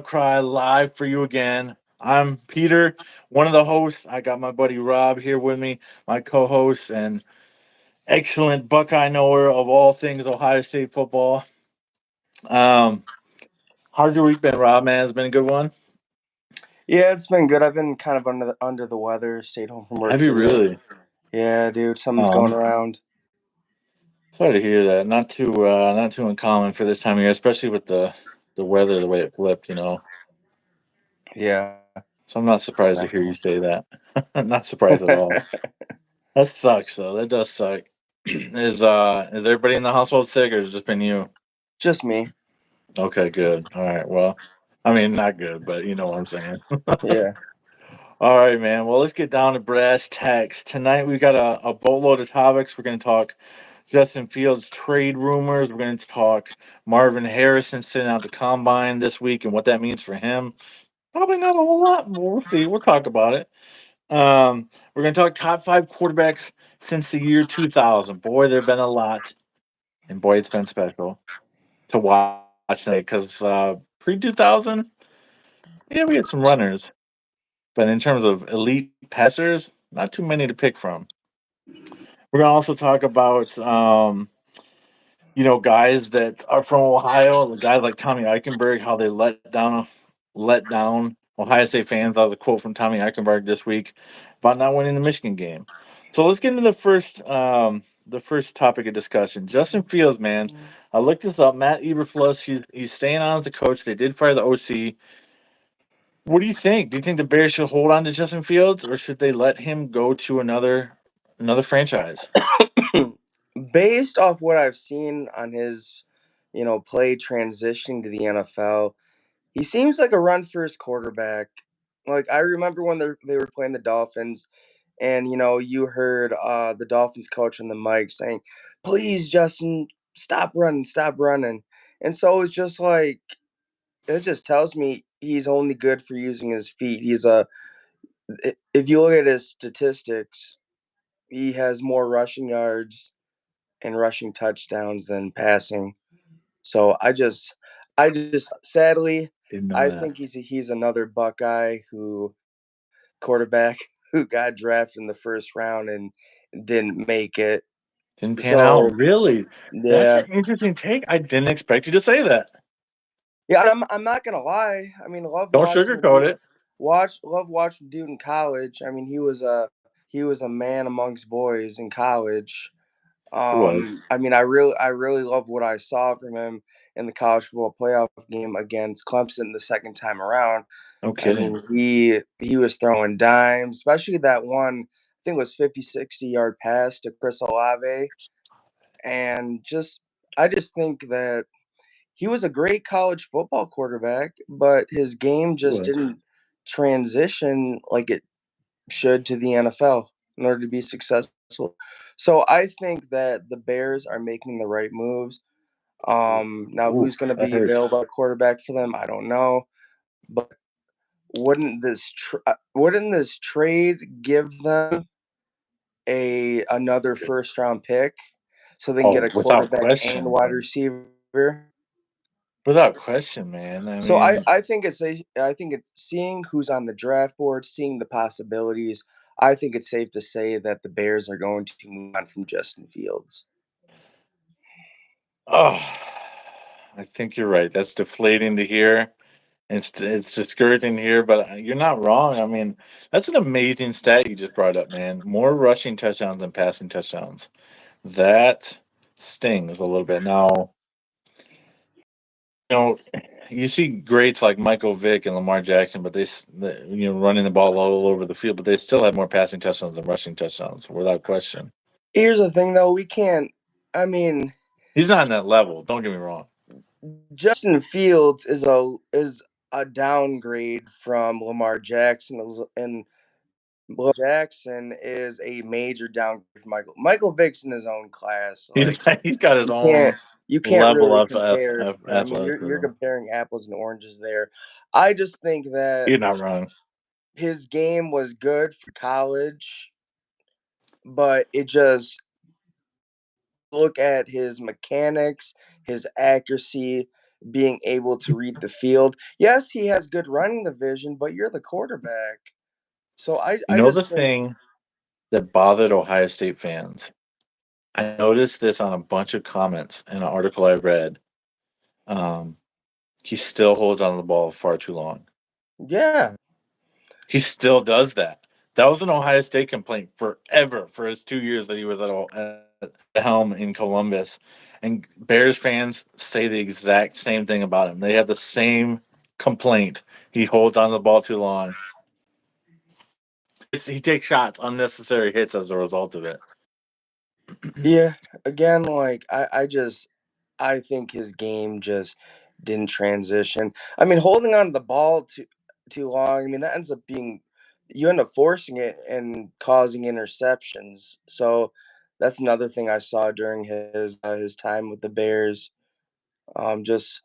Cry live for you again. I'm Peter, one of the hosts. I got my buddy Rob here with me, my co-host and excellent Buckeye knower of all things Ohio State football. Um, how's your week been, Rob? Man, it's been a good one. Yeah, it's been good. I've been kind of under the weather. Stayed home from work Have you today. really? Yeah, dude, something's going Um, around. Sorry to hear that. Not too uncommon for this time of year, especially with the weather, the way it flipped. Yeah, So I'm not surprised to hear you definitely. say that. Not surprised at all. That sucks, though. That does suck. Is everybody in the household sick, or has it just been you? Just me. Okay, good. All right. Well, I mean, not good, but you know what I'm saying. Yeah. All right, man. Well, let's get down to brass tacks. Tonight we got a boatload of topics. We're going to talk Justin Fields trade rumors. We're going to talk Marvin Harrison sitting out the combine this week and what that means for him. Probably not a whole lot, but we'll see. We'll talk about it. We're going to talk top five quarterbacks since the year 2000. Boy, there have been a lot, and boy, it's been special to watch tonight because pre 2000, yeah, we had some runners, but in terms of elite passers, not too many to pick from. We're gonna also talk about guys that are from Ohio, guys like Tommy Eichenberg, how they let down Ohio State fans. That was a quote from Tommy Eichenberg this week about not winning the Michigan game. So let's get into the first topic of discussion. Justin Fields, man. I looked this up. Matt Eberflus, he's staying on as the coach. They did fire the OC. What do you think? Do you think the Bears should hold on to Justin Fields, or should they let him go to another franchise? Based off what I've seen on his, play transitioning to the NFL, he seems like a run first quarterback. Like I remember when they were playing the Dolphins, and you heard the Dolphins coach on the mic saying, "Please, Justin, stop running." And so it's just like it just tells me he's only good for using his feet. If you look at his statistics, he has more rushing yards and rushing touchdowns than passing. So I just sadly, Didn't know I that. think he's another Buckeye who quarterback who got drafted in the first round and didn't make it. Didn't pan out. So Really? That's yeah, an interesting take. I didn't expect you to say that. yeah. I'm not gonna lie. I mean, Don't sugarcoat it. love watching the dude in college. I mean, he was a man amongst boys in college. It was. I mean, I really love what I saw from him in the college football playoff game against Clemson the second time around. No I mean, kidding. he was throwing dimes, especially that one. I think it was 50, 60 yard pass to Chris Olave, and I just think that he was a great college football quarterback, but his game It just was. didn't transition like it should to the NFL in order to be successful. So I think that the Bears are making the right moves. Now Ooh, who's going to that be hurts. available at quarterback for them? I don't know, but wouldn't this trade give them a another first round pick so they can get Oh, a without quarterback and question, wide man. receiver? Without question, man. I So I, mean, I think it's a I think it's seeing who's on the draft board, seeing the possibilities. I think it's safe to say that the Bears are going to move on from Justin Fields. oh, I think you're right. That's deflating to hear. It's discouraging to hear, but you're not wrong. I mean, that's an amazing stat you just brought up, man. More rushing touchdowns than passing touchdowns. That stings a little bit. Now, you know, you see greats like Michael Vick and Lamar Jackson, but running the ball all over the field, but they still have more passing touchdowns than rushing touchdowns, without question. Here's the thing, though, we can't. I mean, He's not on that level. Don't get me wrong. Justin Fields is a downgrade from Lamar Jackson, and Lamar Jackson is a major downgrade from Michael Vick's in his own class. He's Like he's got his you can't own you can't level really of compare. I mean, you're athleticism. comparing apples and oranges there. I just think that You're not wrong. his game was good for college, but it just look at his mechanics, his accuracy. being able to read the field. Yes, he has good running the vision, but you're the quarterback. So You I know the just think, thing that bothered Ohio State fans? I noticed this on a bunch of comments in an article I read. Um, he still holds on to the ball far too long. yeah, He still does that. That was an Ohio State complaint forever for his 2 years that he was at the helm in Columbus. And Bears fans say the exact same thing about him. They have the same complaint. He holds on to the ball too long. He takes shots, unnecessary hits as a result of it. yeah. Again, like I think his game just didn't transition. I mean, holding on to the ball too long. I mean, that ends up being you end up forcing it and causing interceptions. So that's another thing I saw during his time with the Bears. Just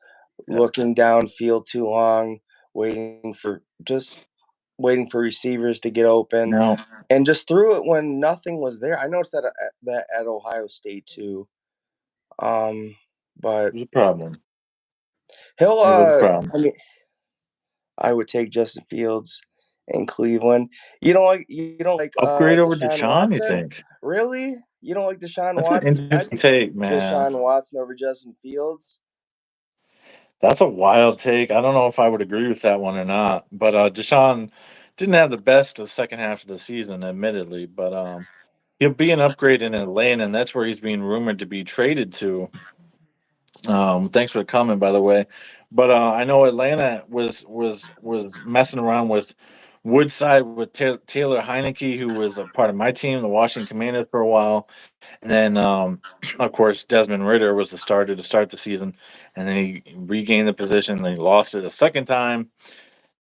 Yeah. looking downfield too long, waiting for just waiting for receivers to get open, No, and just threw it when nothing was there. I noticed that at Ohio State too. Um, it but was a problem. he'll. It was a problem. I mean, I would take Justin Fields in Cleveland. You don't like Upgrade over Deshaun Deshaun, you Watson? think? Really? You don't like Deshaun That's an Watson? I'd interesting take take, man. Deshaun Watson over Justin Fields. That's a wild take. I don't know if I would agree with that one or not. But Deshaun didn't have the best of second half of the season, admittedly. But he'll be an upgrade in Atlanta, and that's where he's being rumored to be traded to. Thanks for coming, by the way. But I know Atlanta was messing around with Woodside with Taylor Heineke, who was a part of my team, the Washington Commanders, for a while. And then, of course, Desmond Ritter was the starter to start the season, and then he regained the position. Then he lost it a second time.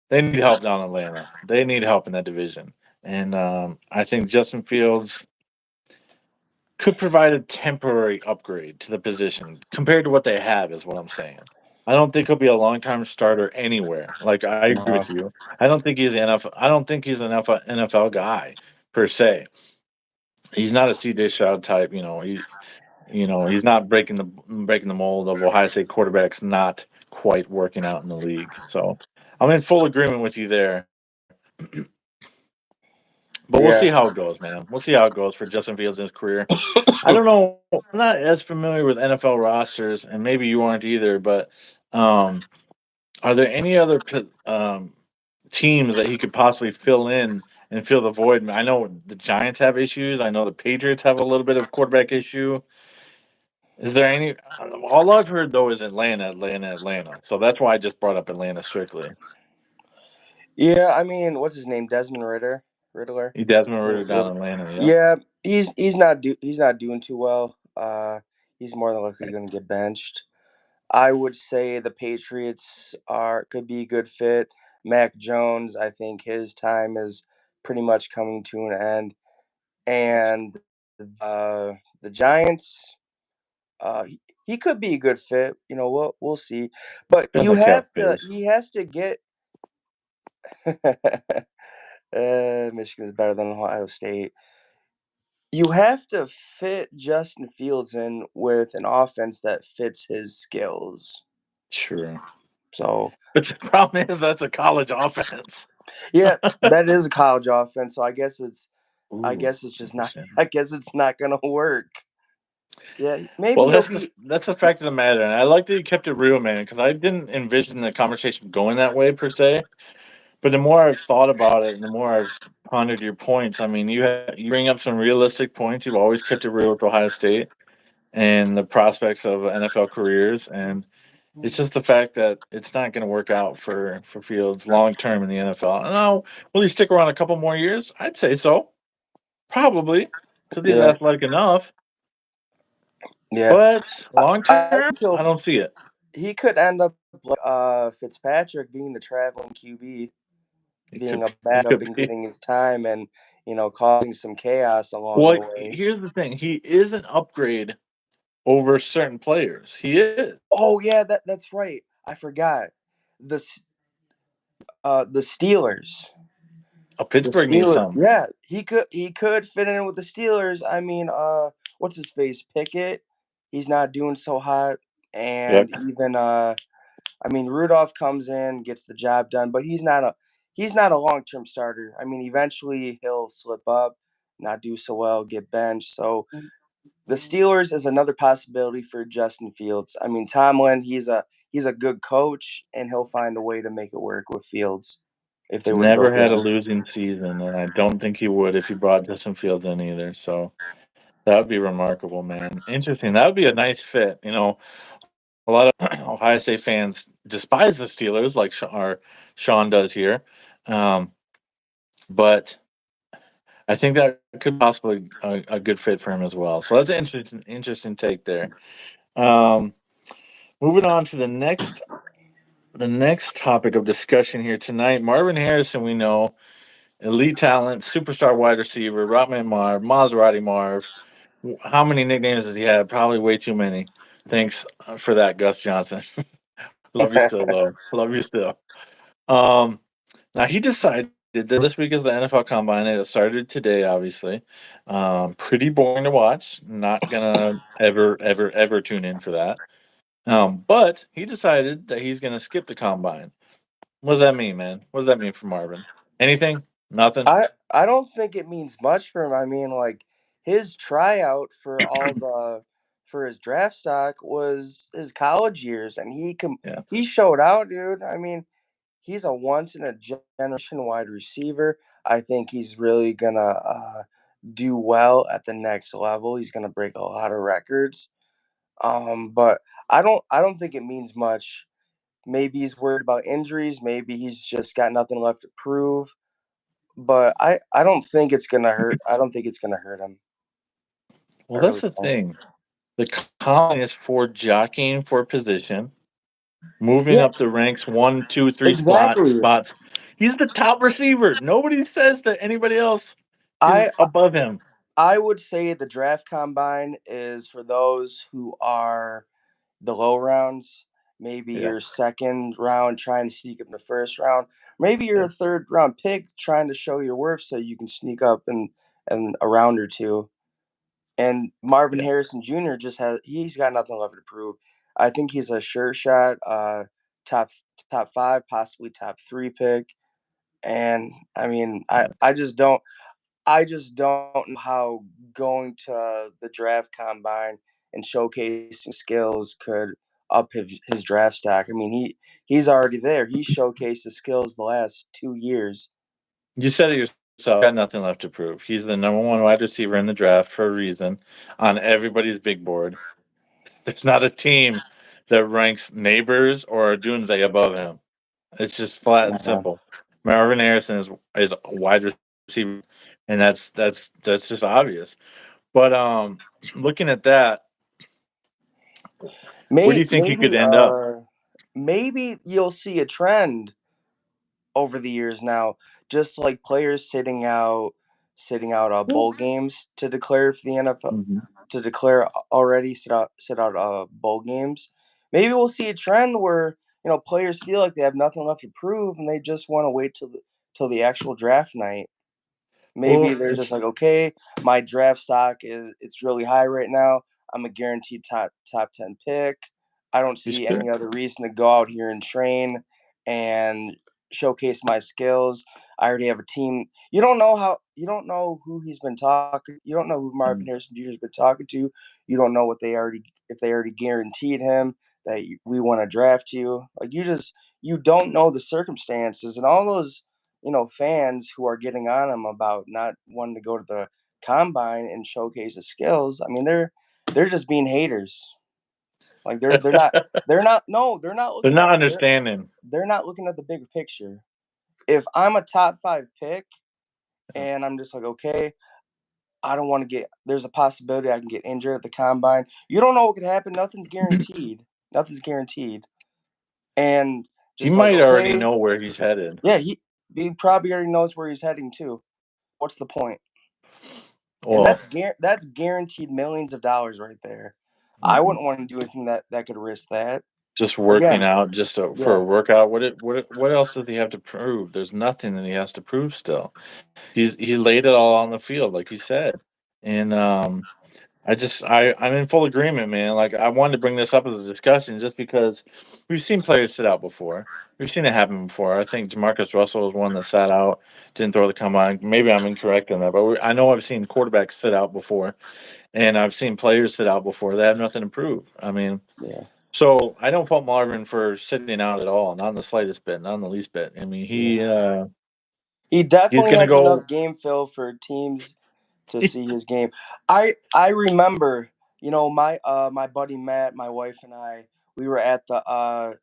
They need help down in Atlanta. They need help in that division, and I think Justin Fields could provide a temporary upgrade to the position compared to what they have. Is what I'm saying. I don't think he'll be a long-time starter anywhere. Like I agree No. with you. I don't think he's an NFL. I don't think he's an NFL guy per se. He's not a CJ Stroud type. He's not breaking the mold of Ohio State quarterbacks not quite working out in the league. So I'm in full agreement with you there. But we'll Yeah. see how it goes, man. We'll see how it goes for Justin Fields in his career. I don't know. I'm not as familiar with NFL rosters, and maybe you aren't either. But um, are there any other teams that he could possibly fill in and fill the void? I know the Giants have issues. I know the Patriots have a little bit of quarterback issue. Is there any? All I've heard though is Atlanta, Atlanta, Atlanta. So that's why I just brought up Atlanta strictly. Yeah, I mean, what's his name? Desmond Ritter, Riddler. Desmond Ritter down Riddler. in Atlanta. Yep. Yeah, he's not doing too well. He's more than likely going to get benched. I would say the Patriots are could be a good fit. Mac Jones, I think his time is pretty much coming to an end, and the Giants, he could be a good fit. We'll see, but Depends on cap space. he has to get. Michigan's better than Ohio State. You have to fit Justin Fields in with an offense that fits his skills. Sure. So, But the problem is that's a college offense. yeah, that is a college offense. So I Ooh, guess it's just not. interesting. I guess it's not gonna work. Yeah, maybe Well, he'll be. that's the fact of the matter, and I like that you kept it real, man, because I didn't envision the conversation going that way per se. But the more I've thought about it, and the more I've pondered your points, I mean, you bring up some realistic points. You've always kept it real with Ohio State and the prospects of NFL careers, and it's just the fact that it's not going to work out for Fields long term in the NFL. Now, will he stick around a couple more years? I'd say so, probably, because he's Yeah, athletic enough. yeah. But long I term, think I don't see it. he could end up like Fitzpatrick being the traveling QB, being a He backup could and be. getting his time and causing some chaos along Well, the way. here's the thing: he is an upgrade over certain players. He is. Oh yeah, that's right. I forgot. The S- the Steelers. Oh, The Pittsburgh needs Steelers. some. Yeah, he could fit in with the Steelers. I mean, what's his face? Pickett. He's not doing so hot, Yep. and even I mean, Rudolph comes in, gets the job done, but he's not a long-term starter. I mean, eventually he'll slip up, not do so well, get benched. So the Steelers is another possibility for Justin Fields. I mean, Tomlin, he's a good coach, and he'll find a way to make it work with Fields if they He's were to go never get had a him. losing season, and I don't think he would if he brought Justin Fields in either. So that would be remarkable, man. Interesting. That would be a nice fit. A lot of Ohio State fans despise the Steelers, like Sean does here, um, but I think that could possibly a good fit for him as well. So that's an interesting take there. Um, moving on to the next topic of discussion here tonight. Marvin Harrison, we know, elite talent, superstar wide receiver, Rotman Marv, Maserati Marv. How many nicknames does he have? Probably way too many. Thanks for that, Gus Johnson. Love you still, though. Love you still. Um, Now he decided that this week is the NFL Combine. It started today, obviously. Pretty boring to watch. Not gonna ever tune in for that. But he decided that he's gonna skip the Combine. What does that mean, man? What does that mean for Marvin? Anything? Nothing. I don't think it means much for him. I mean, like his tryout for his draft stock was his college years, and Yeah, he showed out, dude. I mean, he's a once in a generation wide receiver. I think he's really gonna do well at the next level. He's gonna break a lot of records. But I don't think it means much. Maybe he's worried about injuries. Maybe he's just got nothing left to prove. But I don't think it's gonna hurt. I don't think it's gonna hurt him. I well, that's really the don't. thing. The Combine is for jockeying for position, moving Yeah, up the ranks one, two, three exactly. spots. He's the top receiver. Nobody says that anybody else is I above him. I would say the draft combine is for those who are the low rounds. Maybe Yeah, your second round trying to sneak up in the first round. Maybe you're yeah, a third round pick trying to show your worth so you can sneak up in a round or two. And Marvin yeah. Harrison Jr. he's got nothing left to prove. I think he's a sure shot, top top five, possibly top three pick. And I mean, I just don't know how going to the draft combine and showcasing skills could up his draft stock. I mean, he's already there. He showcased his skills the last 2 years. You said it yourself. Got nothing left to prove. He's the number one wide receiver in the draft for a reason on everybody's big board. There's not a team that ranks neighbors or Dunze above him. It's just flat and Yeah. simple. Marvin Harrison is a wide receiver, and that's just obvious. But looking at that, where do May, you think he could maybe end up? maybe you'll see a trend over the years now, just like players sitting out bowl games to declare for the NFL Mhm. to declare already sit out bowl games. Maybe we'll see a trend where players feel like they have nothing left to prove and they just want to wait till the actual draft night. Maybe Well, they're just it's like, okay, my draft stock it's really high right now. I'm a guaranteed top 10 pick. I don't you see should. any other reason to go out here and train and showcase my skills. I already have a team. You don't know who he's been talking. You don't know who Marvin Mm. Harrison Jr. has been talking to. You don't know what they already if they already guaranteed him that we want to draft you. Like you don't know the circumstances and all those fans who are getting on him about not wanting to go to the combine and showcase his skills. I mean, they're just being haters. Like they're not They're looking not at understanding. they're not looking at the bigger picture. If I'm a top 5 pick Yeah. and I'm just like, okay, I don't want to get there's a possibility I can get injured at the combine. You don't know what could happen. Nothing's guaranteed. Nothing's guaranteed. And He just like, might already okay, know where he's headed. yeah, he probably already knows where he's heading to. What's the point? And Well, that's guaranteed millions of dollars right there. I mhm. wouldn't want to do anything that could risk that. Just working Again, out for a yeah. workout. What else does he have to prove? There's nothing that he has to prove still. He laid it all on the field, like you said, and I'm in full agreement, man. Like I wanted to bring this up as a discussion just because we've seen players sit out before. We've seen it happen before. I think Jamarcus Russell was one that sat out, didn't throw the combine. Maybe I'm incorrect on that, but I know I've seen quarterbacks sit out before, and I've seen players sit out before. They have nothing to prove. I mean, Yeah, so I don't fault Marvin for sitting out at all, not in the slightest bit, not in the least bit. I mean, yeah. He he's definitely gonna has go. enough game fill for teams to see his game. I remember, my buddy Matt, my wife and I, we were at the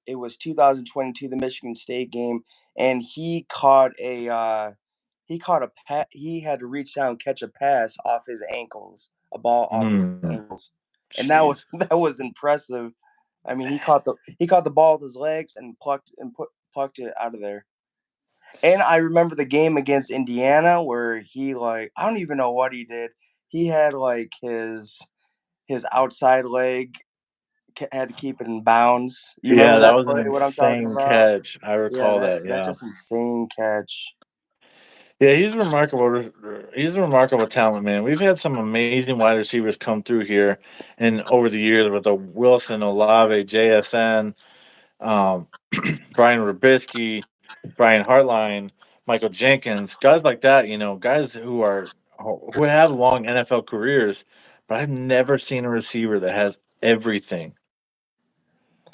it was 2022, the Michigan State game, and he had to reach down and catch a pass off his ankles, a ball off his Hmm, ankles. And that was jeez. that was impressive. I mean, he caught the ball with his legs and plucked it out of there. And I remember the game against Indiana where I don't even know what he did. He had like his outside leg had to keep it in bounds. You Yeah, remember that that was an play? What I'm talking insane about? catch. I Yeah, recall that that. that Yeah. just insane catch. Yeah, he's remarkable. He's a remarkable talent, man. We've had some amazing wide receivers come through here, and over the years with the Wilson, Olave, JSN, um, Brian Rubisky, Brian Hartline, Michael Jenkins, guys like that. Guys who have long NFL careers, but I've never seen a receiver that has everything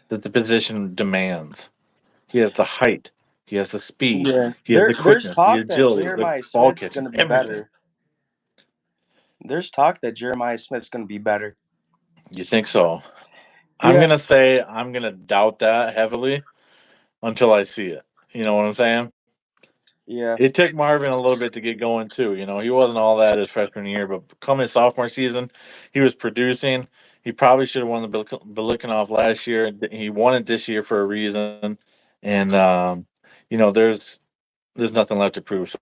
that the position demands. He has the height, he has the speed, Yeah, he has the there's quickness, the talk that agility, the Jeremiah ball Smith's catching, gonna be everything. better. There's talk that Jeremiah Smith's gonna be better. You think so? I'm Yeah, gonna say I'm gonna doubt that heavily until I see it. You know what I'm saying? yeah, It took Marvin a little bit to get going too. He wasn't all that his freshman year, but come his sophomore season, he was producing. He probably should have won the Bilikhanov last year. He won it this year for a reason, and there's nothing left to prove. So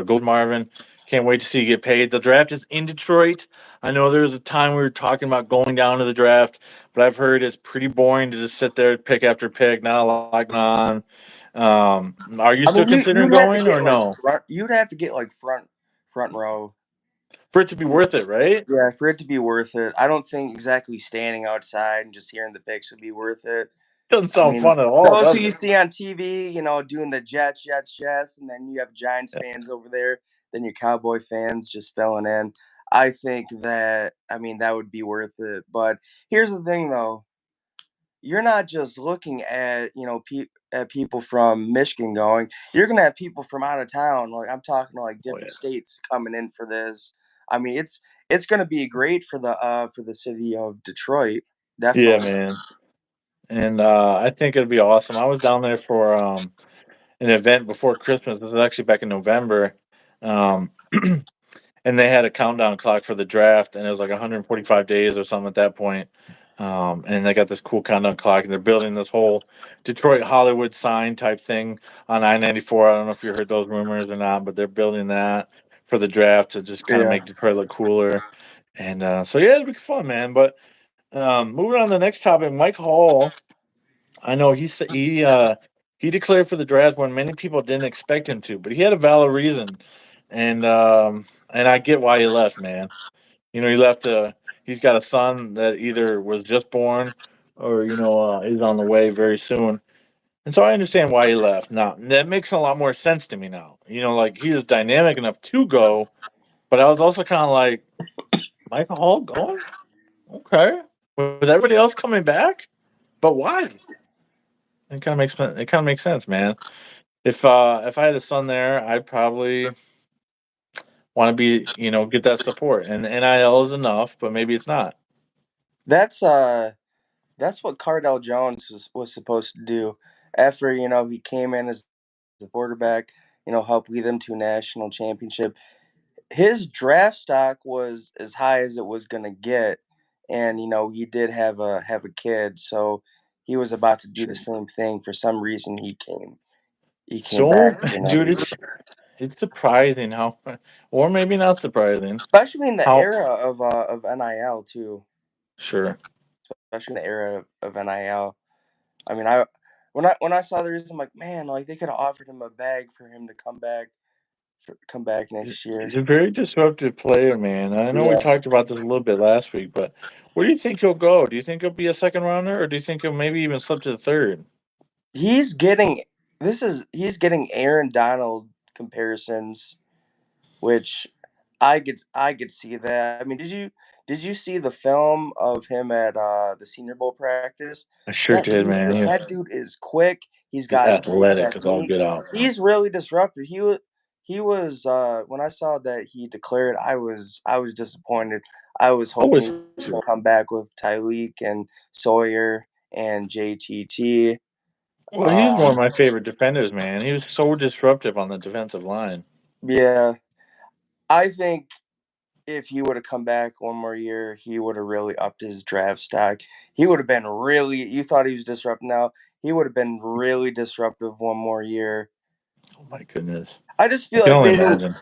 go Marvin. Can't wait to see you get paid. The draft is in Detroit. I know there was a time we were talking about going down to the draft, but I've heard it's pretty boring to just sit there pick after pick. Not a lot going on. Are you I still mean, considering you'd have to going or get like no? front row. For it to be worth it, right? Yeah, for it to be worth it, I don't think exactly standing outside and just hearing the picks would be worth it. Doesn't I sound mean, fun at all, those who does you it? see on TV, doing the Jets, and then you have Giants fans over there, then your Cowboy fans just filling in. I think that would be worth it. But here's the thing, though. You're not just looking at at people from Michigan going. You're gonna have people from out of town. Like I'm talking like Oh different yeah, states coming in for this. I mean, it's gonna be great for the city of Detroit. yeah, Definitely. man. And I think it'd be awesome. I was down there for an event before Christmas. This was actually back in November. Um, and they had a countdown clock for the draft, and it was like 145 days or something at that point. And they got this cool countdown clock, and they're building this whole Detroit Hollywood sign type thing on I-94. I don't know if you heard those rumors or not, but they're building that for the draft to just kind of Yeah. make Detroit look cooler. And so yeah, it'll be fun, man. But moving on to the next topic, Mike Hall. I know he declared for the draft when many people didn't expect him to, but he had a valid reason, and I get why he left, man. He left. He's got a son that either was just born or is on the way very soon, and so I understand why he left. Now that makes a lot more sense to me now. Like he was dynamic enough to go, but I was also kind of like, Michael Hall going, okay, with everybody else coming back, but why? It kind of makes sense, man. If I had a son there, I'd probably want to be, get that support. And NIL is enough, but maybe it's not. That's that's what Cardell Jones was supposed to do. After he came in as the quarterback, helped lead them to a national championship. His draft stock was as high as it was gonna get, and he did have a kid, so he was about to do the Sure. same thing. For some reason, he came So, back for another dude, year, it's surprising how, or maybe not surprising especially in the how. era of NIL too. Sure. Especially in the era of NIL. I mean, I when I saw the reason, I'm like, man, like they could have offered him a bag for him to come back. come back next He's year. a very disruptive player, man. I know we Yeah, talked about this a little bit last week, but where do you think he'll go? Do you think he'll be a second rounder, or do you think he'll maybe even slip to the third? he's getting he's getting Aaron Donald comparisons, which I could see that. I mean, did you see the film of him at the Senior Bowl practice? I sure did, man. That dude is quick. He's He's got great athletic as all technique. get out. He's really disruptive. He was when I saw that he declared, I was disappointed. I was I hoping he was was too. gonna come back with Tyleek and Sawyer and JTT. Well, he was one of Um, my favorite defenders, man. He was so disruptive on the defensive line. yeah, I think if he would have come back one more year, he would have really upped his draft stock. He would have been really. You thought he was disruptive now. He would have been really disruptive one more year. Oh my goodness. I just I feel can like only they didn't imagine.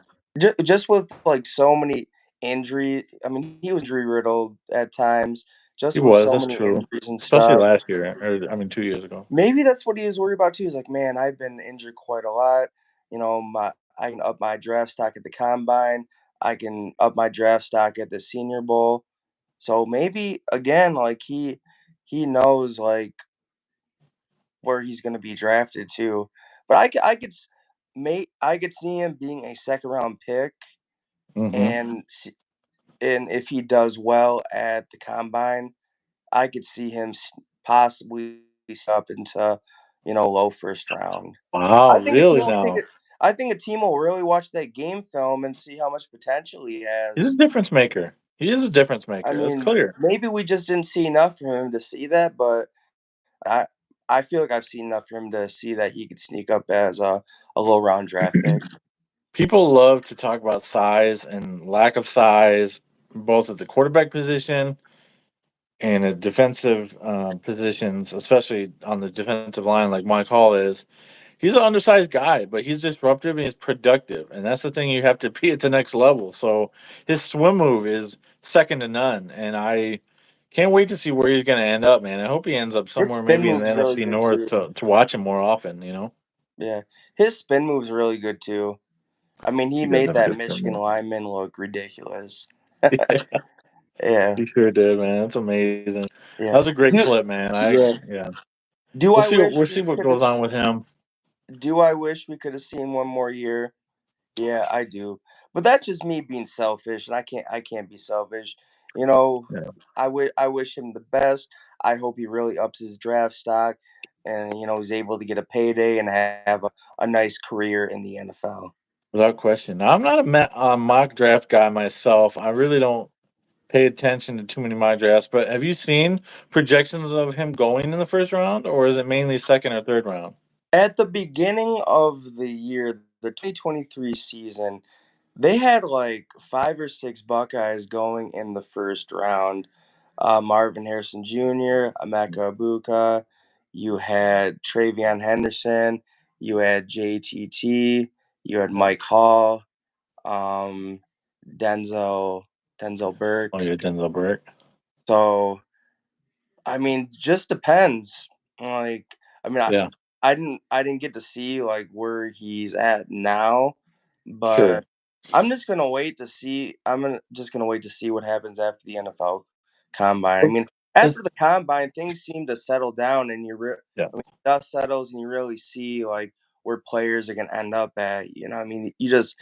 just with like so many injury. I mean, he was injury riddled at times. He Just with was, so that's many true. injuries and Especially stuff. last year, or I mean 2 years ago. Maybe that's what he was worried about too. He's like, man, I've been injured quite a lot. I can up my draft stock at the combine. I can up my draft stock at the Senior Bowl. So maybe again, like he knows like where he's going to be drafted too. But I could see him being a second round pick, Hmm. and and if he does well at the combine, I could see him possibly up into low first round. Wow, I think a team really will take now? it. I think a team will really watch that game film and see how much potential he He's a has. difference maker. He is a difference I maker. That's mean, clear. maybe we just didn't see enough from him to see that, but I I feel like I've seen enough for him to see that he could sneak up as a low round draft pick. People love to talk about size and lack of size, both at the quarterback position and at defensive positions, especially on the defensive line, like Mike Hall is. He's an undersized guy, but he's disruptive and he's productive, and that's the thing you have to be at the next level. So his swim move is second to none, and I can't wait to see where he's going to end up, man. I hope he ends up His somewhere spin maybe in the move's really NFC good North too. to watch him more often. Yeah, his spin move's really good too. I mean, he He does made have a that good swim Michigan move. lineman look ridiculous. Yeah, Yeah, he sure did, man. That's amazing. yeah. That was a great Do clip, man. yeah. Yeah. Do I wish We'll we see what could have? goes on with him. Do I wish we could have seen one more year? Yeah, I do. But that's just me being selfish, and I can't be selfish. You know, Yeah. I wish him the best. I hope he really ups his draft stock, and he's able to get a payday and have a nice career in the NFL. Without question. Now, I'm not a mock draft guy myself. I really don't pay attention to too many mock drafts, but have you seen projections of him going in the first round, or is it mainly second or third round? At the beginning of the year, the 2023 season, they had like 5 or 6 Buckeyes going in the first round. Marvin Harrison Jr., Emeka Ibuka. You had Travion Henderson. You had JTT. You had Yeah. Mike Hall. Um, Denzel Denzel Oh, Burke. yeah, Denzel Burke. So I mean, just depends. Like, I mean, Yeah, I didn't get to see like where he's at now, sure. but just gonna wait to see what happens after the NFL combine. I But mean, it's- after the combine, things seem to settle down, and yeah, I mean, dust settles, and you really see like where players are gonna end up at. I mean, you just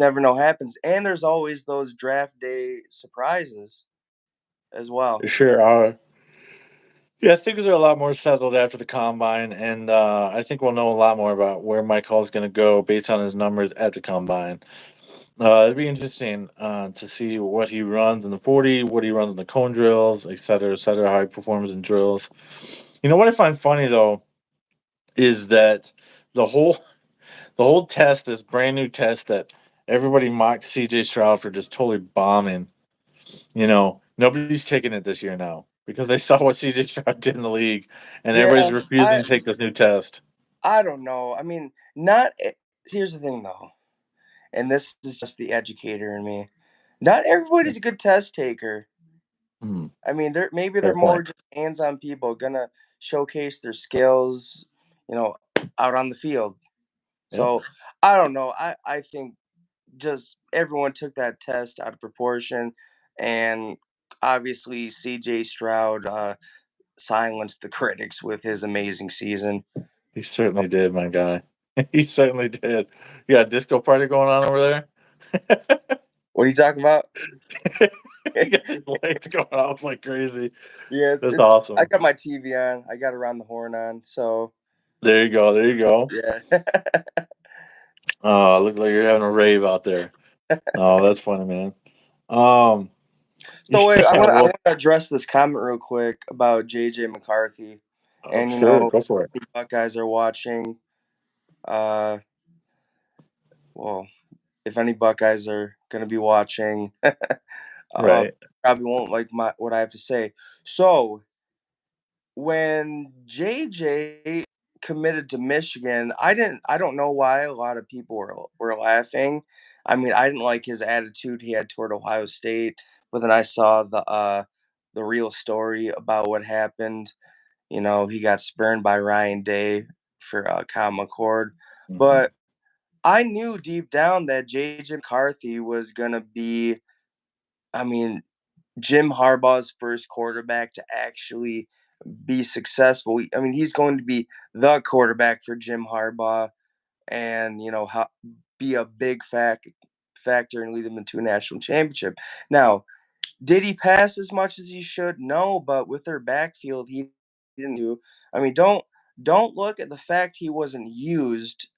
never know what happens, and there's always those draft day surprises as well. sure. Yeah, things are a lot more settled after the combine, and I think we'll know a lot more about where Mike Hall is going to go based on his numbers at the combine. It'd be interesting to see what he runs in the 40, what he runs in the cone drills, et cetera, how he performs in drills. You know what I find funny though is that the whole the whole test, this brand new test that everybody mocked CJ Stroud for just totally bombing. Nobody's taking it this year now because they saw what CJ Stroud did in the league, and everybody's Yeah, refusing to take this new test. I don't know. I mean, not here's the thing though, and this is just the educator in me. Not Yeah. everybody's a good test taker. Hmm, I mean, they're fair more point. just hands-on people gonna showcase their skills, you know, out on the field. Yep. So I don't know. I think just everyone took that test out of proportion, and obviously C.J. Stroud silenced the critics with his amazing season. He certainly did, my guy. He certainly did. You got a disco party going on over there? What are you talking about? You got these lights going off like crazy. Yeah, That's it's. I awesome. got my TV on. I got Around the Horn on. So There you go. There you go. yeah. Oh, look like you're having a rave out there. Oh, that's funny, man. Um, So wait, yeah, I well, want to address this comment real quick about JJ McCarthy, oh, and sure, go for it. the Buckeyes are watching. Uh, well, if any Buckeyes are gonna be watching, Right. probably won't like my what I have to say. So when JJ committed to Michigan, I don't know why a lot of people were laughing. I mean, I didn't like his attitude he had toward Ohio State, but then I saw the real story about what happened. You know, he got spurned by Ryan Day for Kyle McCord, Mhm. but I knew deep down that JJ McCarthy was gonna be. I mean, Jim Harbaugh's first quarterback to actually be successful. I mean, he's going to be the quarterback for Jim Harbaugh, and be a big factor and lead them into a national championship. Now, did he pass as much as he should? No, but with their backfield, he didn't do. I mean, don't look at the fact he wasn't used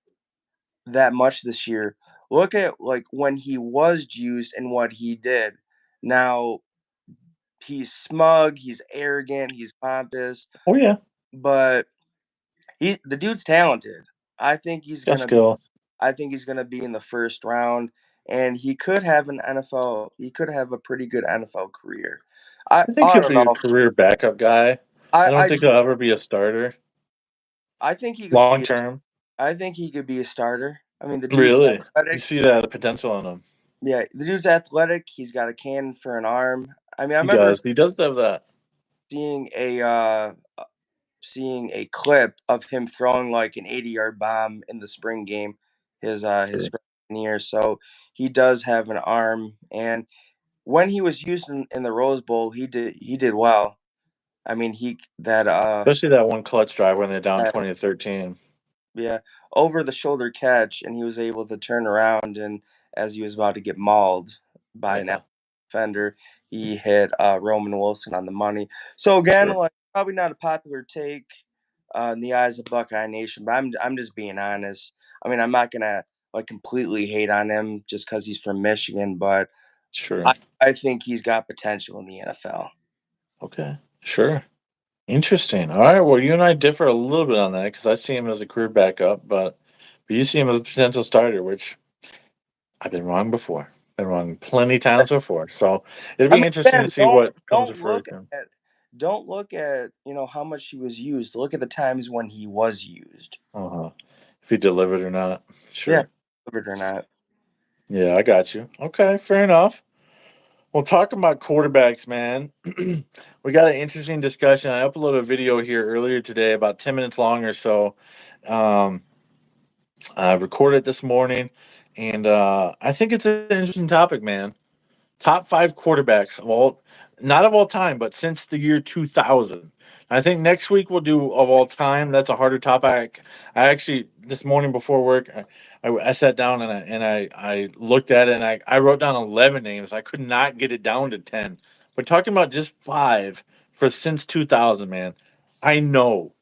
that much this year. Look at like when he was used and what he did. Now, he's smug, he's arrogant, he's pompous, Oh yeah, but the dude's talented. I think he's got gonna skill. I think he's gonna be in the first round, and he could have an NFL. He could have a pretty good NFL career. I think I he'll don't be a know. career backup guy. I don't I think do. he'll ever be a starter I think he could long be. term. I think he could be a starter. I mean, the dude's Really, you athletic. see that the potential in him. Yeah, the dude's athletic. He's got a cannon for an arm. I mean, I He remember does. He does have that. seeing a clip of him throwing like an 80-yard bomb in the spring game, his Sure. freshman year. So he does have an arm, and when he was used in the Rose Bowl, he did well. I mean, he that Especially that one clutch drive when they're down that 20-13. yeah, over the shoulder catch, and he was able to turn around, and as he was about to get mauled by an Yeah, defender, he hit Roman Wilson on the money. So again, sure. like probably not a popular take in the eyes of Buckeye Nation, but I'm just being honest. I mean, I'm not gonna like completely hate on him just because he's from Michigan, but Sure. I think he's got potential in the NFL. Okay. Sure. Interesting. All right. Well, you and I differ a little bit on that because I see him as a career backup, but you see him as a potential starter, which I've been wrong before. Been wrong plenty times before. So it'll I be mean, interesting to Ben, see what comes don't of look fruition. at how much he was used. Look at the times when he was used. Uh-huh. If he delivered or not. Yeah, Sure. believe it or not. Yeah, I got you. Okay, fair enough. Well, talking about quarterbacks, man, we got an interesting discussion. I uploaded a video here earlier today, about 10 minutes long or so. Um, I recorded it this morning, and I think it's an interesting topic, man. Top five quarterbacks of all, not of all time, but since the year 2000. I think next week we'll do of all time. That's a harder topic. I actually this morning before work, I sat down and I looked at it and I wrote down 11 names. I could not get it down to 10. But talking about just five for since 2000, man. I know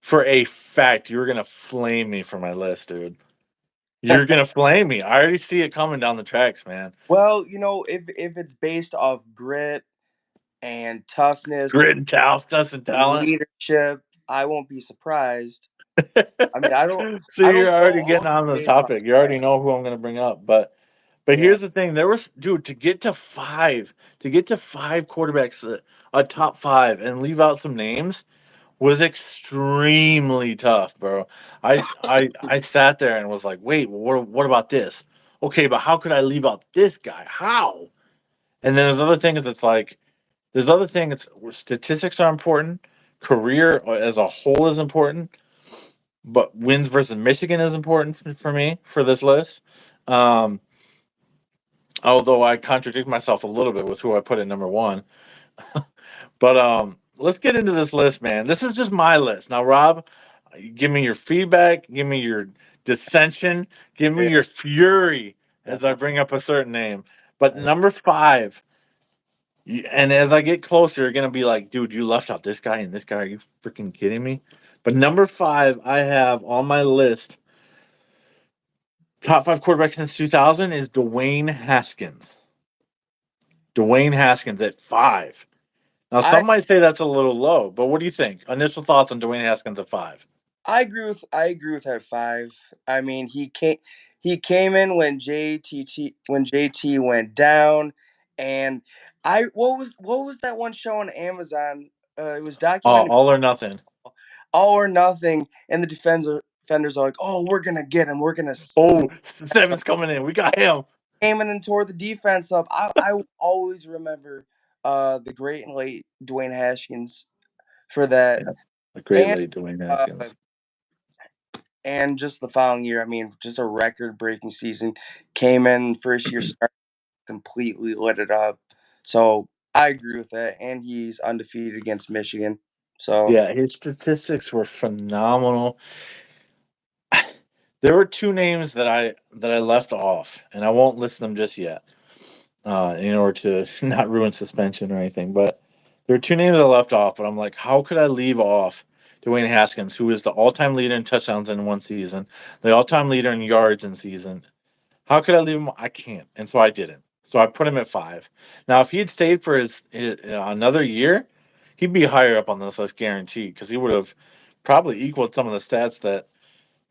for a fact you're gonna flame me for my list, dude. You're gonna flame me. I already see it coming down the tracks, man. Well, if it's based off grit and toughness Grit and toughness and and talent. leadership, I won't be surprised. I mean, So I you're don't go already off getting on the based off topic. You already stats. know who I'm going to bring up, but Yeah. here's the thing: there was, dude, to get to five quarterbacks, a top five, and leave out some names was extremely tough, bro. I sat there and was like, wait, what about this? Okay, but how could I leave out this guy? How? And then there's other things. It's like there's other things. Statistics are important. Career as a whole is important, but wins versus Michigan is important for me for this list. Um, Although I contradict myself a little bit with who I put at number one. But let's get into this list, man. This is just my list. Now, Rob, give me your feedback, give me your dissension, give me Yeah, your fury as I definitely. bring up a certain name. But number five, and as I get closer, you're gonna be like, dude, you left out this guy and this guy. Are you freaking kidding me? But number five, I have on my list, top five quarterbacks since 2000 is Dwayne Haskins. Dwayne Haskins at five. Now, I some might say that's a little low, but what do you think? Initial thoughts on Dwayne Haskins at five? I agree with that five. I mean, he came in when JT went down, and I what was that one show on Amazon? It was documented All or nothing. All or Nothing, and the defenders are like, "Oh, we're gonna get him. We're gonna Oh, seven's coming in. We got him. came in and tore the defense up." I will always remember the great and late Dwayne Haskins for that, Yes, a great and late Dwayne uh, Haskins. and just the following year. I mean, just a record-breaking season. Came in first year start, completely lit it up. So I agree with that, and he's undefeated against Michigan. So Yeah, his statistics were phenomenal. There were two names that I left off, and I won't list them just yet, in order to not ruin suspension or anything. But there are two names I left off, but I'm like, how could I leave off Dwayne Haskins, who is the all-time leader in touchdowns in one season, the all-time leader in yards in season? How could I leave him? I can't, and so I didn't. So I put him at five. Now, if he had stayed for his another year, he'd be higher up on this list, guaranteed, because he would have probably equaled some of the stats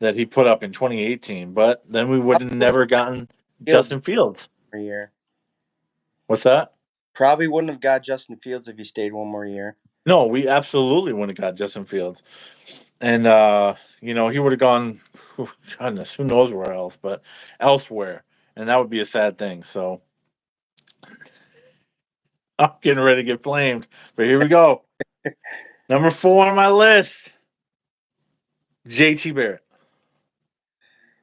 that he put up in 2018. But then we would have probably never gotten Fields Justin Fields. one more year. What's that? Probably wouldn't have got Justin Fields if he stayed one more year. No, we absolutely wouldn't have got Justin Fields. And he would have gone, goodness, who knows where else, but elsewhere. And that would be a sad thing. So I'm getting ready to get flamed. But here we go. Number four on my list, JT Barrett.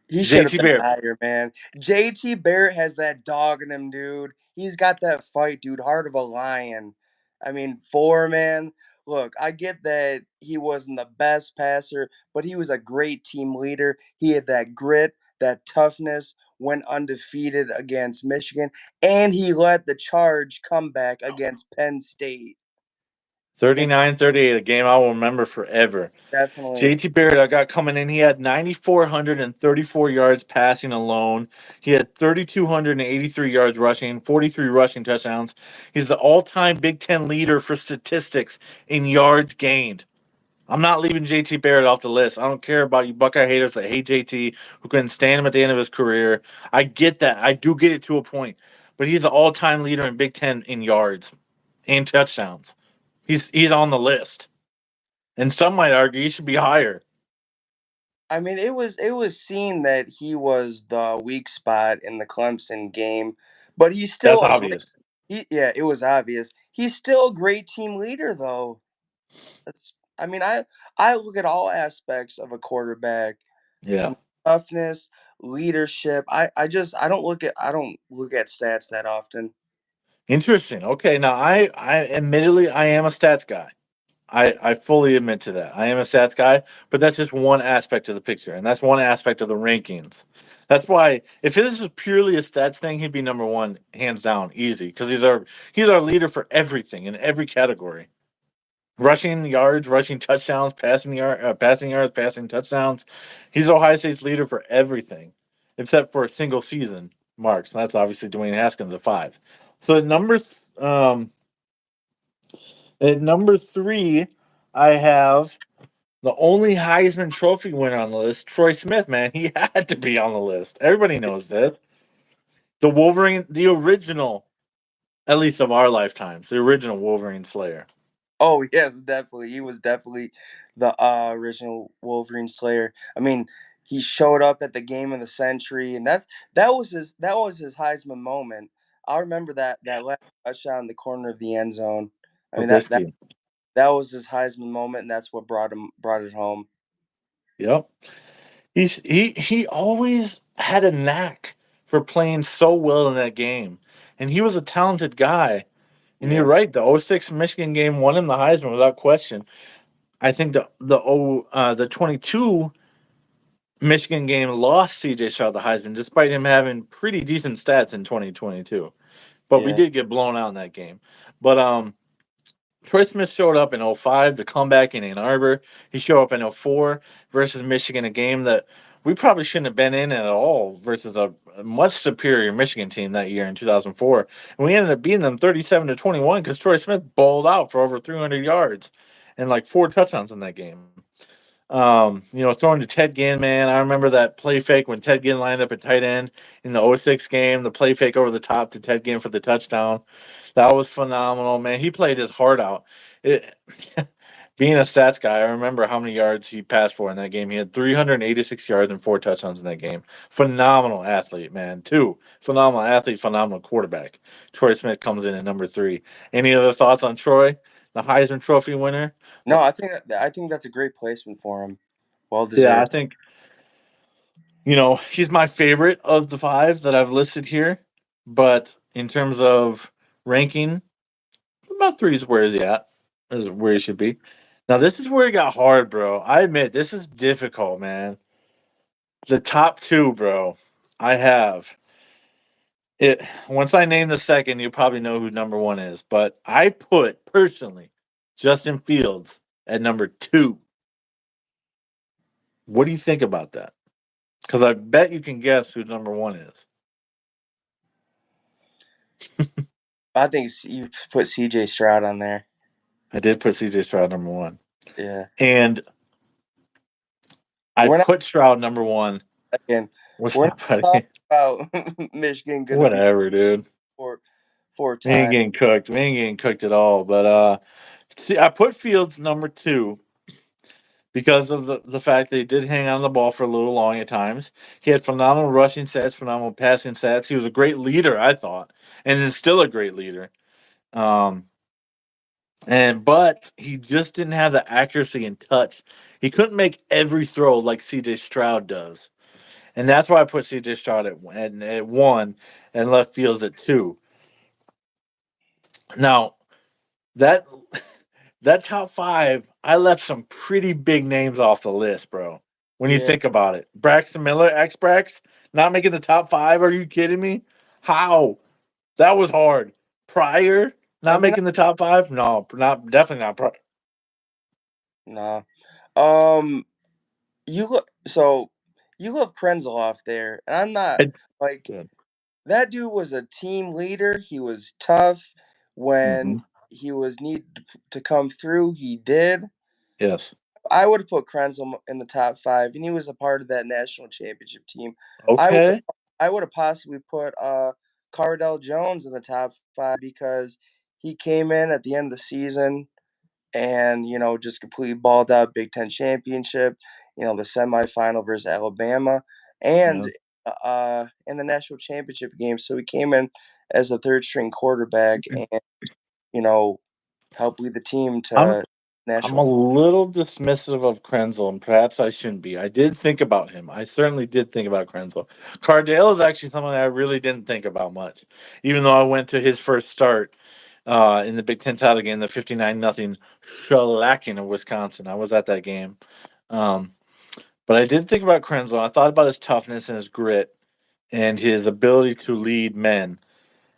He should have JT been Barrett. higher, man. JT Barrett has that dog in him, dude. He's got that fight, dude. Heart of a lion. I mean, four, man. Look, I get that he wasn't the best passer, but he was a great team leader. He had that grit, that toughness, went undefeated against Michigan, and he led the charge comeback against Penn State. And 39-38, a game I will remember forever. definitely. JT Barrett, I got coming in. He had 9,434 yards passing alone. He had 3,283 yards rushing, 43 rushing touchdowns. He's the all time Big Ten leader for statistics in yards gained. I'm not leaving JT Barrett off the list. I don't care about you Buckeye haters that hate JT who couldn't stand him at the end of his career. I get that. I do get it to a point. But he's the all time leader in Big Ten in yards and touchdowns. He's on the list. And some might argue he should be higher. I mean, it was seen that he was the weak spot in the Clemson game, but he's That's still a great. obvious. Yeah, it was obvious. He's still a great team leader, though. That's. I mean, I look at all aspects of a quarterback. I Yeah. mean, toughness, leadership. I don't look at stats that often. Interesting. Okay. Now I admittedly I am a stats guy. I fully admit to that. I am a stats guy, but that's just one aspect of the picture, and that's one aspect of the rankings. That's why if this is purely a stats thing, he'd be number one, hands down, easy, because he's our leader for everything in every category. Rushing yards, rushing touchdowns, passing yards, passing touchdowns. He's Ohio State's leader for everything, except for a single season marks. And that's obviously Dwayne Haskins at five. So at number three, I have the only Heisman Trophy winner on the list, Troy Smith. Man, he had to be on the list. Everybody knows that. The Wolverine, the original, at least of our lifetimes, the original Wolverine Slayer. Oh yes, definitely. He was definitely the original Wolverine Slayer. I mean, he showed up at the game of the century, and that was his Heisman moment. I remember that last touchdown in the corner of the end zone. I mean Trubisky. that was his Heisman moment, and that's what brought it home. Yep. He always had a knack for playing so well in that game. And he was a talented guy. And you're Yeah. right, the '06 Michigan game won him the Heisman without question. I think the 22 Michigan game lost CJ Stroud the Heisman, despite him having pretty decent stats in 2022. But we Yeah. did get blown out in that game. But Troy Smith showed up in '05, the comeback in Ann Arbor. He showed up in '04 versus Michigan, a game that we probably shouldn't have been in at all versus a much superior Michigan team that year in 2004. And we ended up beating them 37-21 because Troy Smith bowled out for over 300 yards and like 4 touchdowns in that game. Throwing to Ted Ginn, man. I remember that play fake when Ted Ginn lined up at tight end in the '06 game, the play fake over the top to Ted Ginn for the touchdown. That was phenomenal, man. He played his heart out. It, being a stats guy, I remember how many yards he passed for in that game. He had 386 yards and 4 touchdowns in that game. Phenomenal athlete, man. Two, phenomenal athlete, phenomenal quarterback. Troy Smith comes in at number 3. Any other thoughts on Troy, the Heisman Trophy winner? No, I think that's a great placement for him. Well Yeah, I deserved. think he's my favorite of the 5 that I've listed here. But in terms of ranking, about 3 is where he's at, is where he should be. Now, this is where it got hard, bro. I admit this is difficult, man. The top 2, bro. I have it. Once I name the second, you probably know who number 1 is. But I put personally Justin Fields at number 2. What do you think about that? Because I bet you can guess who number 1 is. I think you put CJ Stroud on there. I did put CJ Stroud number 1. Yeah. And I We're not put Stroud number 1. again. What's We're not that, buddy? talking about Michigan gonna be Whatever, dude. four four We ain't times. getting cooked. We ain't getting cooked at all. But see, I put Fields number 2 because of the fact that he did hang on the ball for a little long at times. He had phenomenal rushing stats, phenomenal passing stats. He was a great leader, I thought, and is still a great leader. Um, but he just didn't have the accuracy and touch. He couldn't make every throw like CJ Stroud does. And that's why I put CJ Stroud at 1 and left Fields at 2. Now, that that top 5, I left some pretty big names off the list, bro. When you Yeah. think about it, Braxton Miller, ex Brax, not making the top 5. Are you kidding me? How? That was hard. Pryor I not mean, making the top 5. No, not definitely not Pryor. no. Um, you left Krenzel off there, and I'm not like that dude was a team leader. He was tough Mm-hmm. when he was needed to come through. He did. Yes. I would have put Krenzel in the top 5, and he was a part of that national championship team. I would Okay. I would have possibly put Cardell Jones in the top 5 because he came in at the end of the season and just completely balled out. Big Ten championship, the semifinal versus Alabama, and Yeah. in the national championship game. So he came in as a third string quarterback and you know helped lead the team I'm to I'm a national. little dismissive of Krenzel, and perhaps I shouldn't be. I did think about him. I certainly did think about Krenzel. Cardale is actually someone I really didn't think about much, even though I went to his first start in the Big Ten title game, the 59-0 shellacking of Wisconsin. I was at that game. Um, but I did think about Krenzel. I thought about his toughness and his grit and his ability to lead men.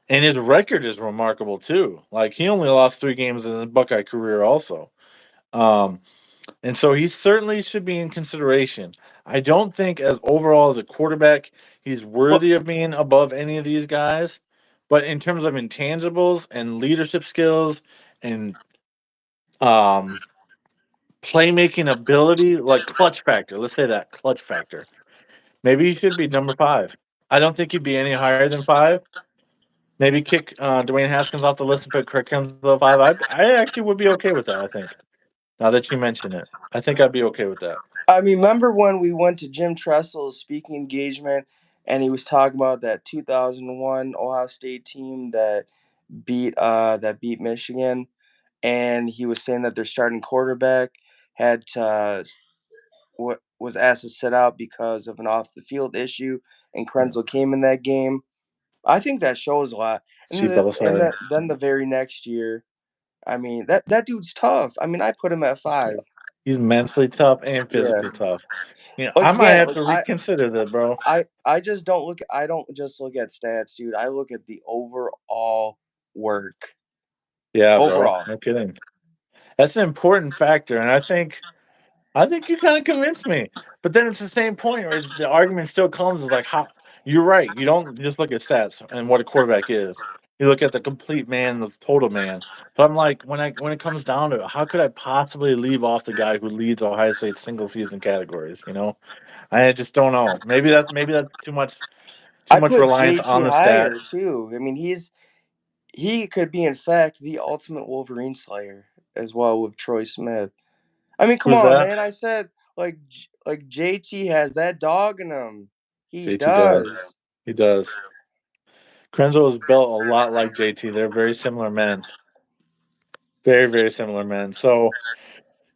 And his record is remarkable too. Like he only lost 3 games in his Buckeye career, also. Um, and so he certainly should be in consideration. I don't think, as overall as a quarterback, he's But worthy of being above any of these guys. But in terms of intangibles and leadership skills and um, playmaking ability, like clutch factor, let's say that clutch factor, maybe he should be number 5. I don't think he'd be any higher than 5. Maybe kick Dwayne Haskins off the list and put Kirk Cousins at 5. I actually would be okay with that. I think now that you mention it, I think I'd be okay with that. I mean, remember when we went to Jim Tressel's speaking engagement and he was talking about that 2001 Ohio State team that beat Michigan, and he was saying that their starting quarterback had to was asked to sit out because of an off the field issue, and Yeah. Krenzel came in that game. I think that shows a lot. And See Belisari. then the very next year, I mean that dude's tough. I mean, I put him at He's tough. 5. He's mentally tough and Yeah. physically tough. You know, Like I might again, have like to reconsider that, bro. I just don't look. I don't just look at stats, dude. I look at the overall work. Yeah, bro. Overall. No kidding. That's an important factor, and I think you kind of convinced me. But then it's the same point, where the argument still comes is like, how you're right. You don't just look at stats and what a quarterback is. You look at the complete man, the total man. But I'm like, when it comes down to it, how could I possibly leave off the guy who leads Ohio State's single season categories? You know, I just don't know. Maybe that's too I much put reliance JT on the higher stats. too. I mean, he could be in fact the ultimate Wolverine Slayer as well with Troy Smith. I mean, come Who's on, that? man. I said like JT has that dog in him. He JT does. does. He does. Krenzel is built a lot like JT. They're very similar men. Very, very similar men. So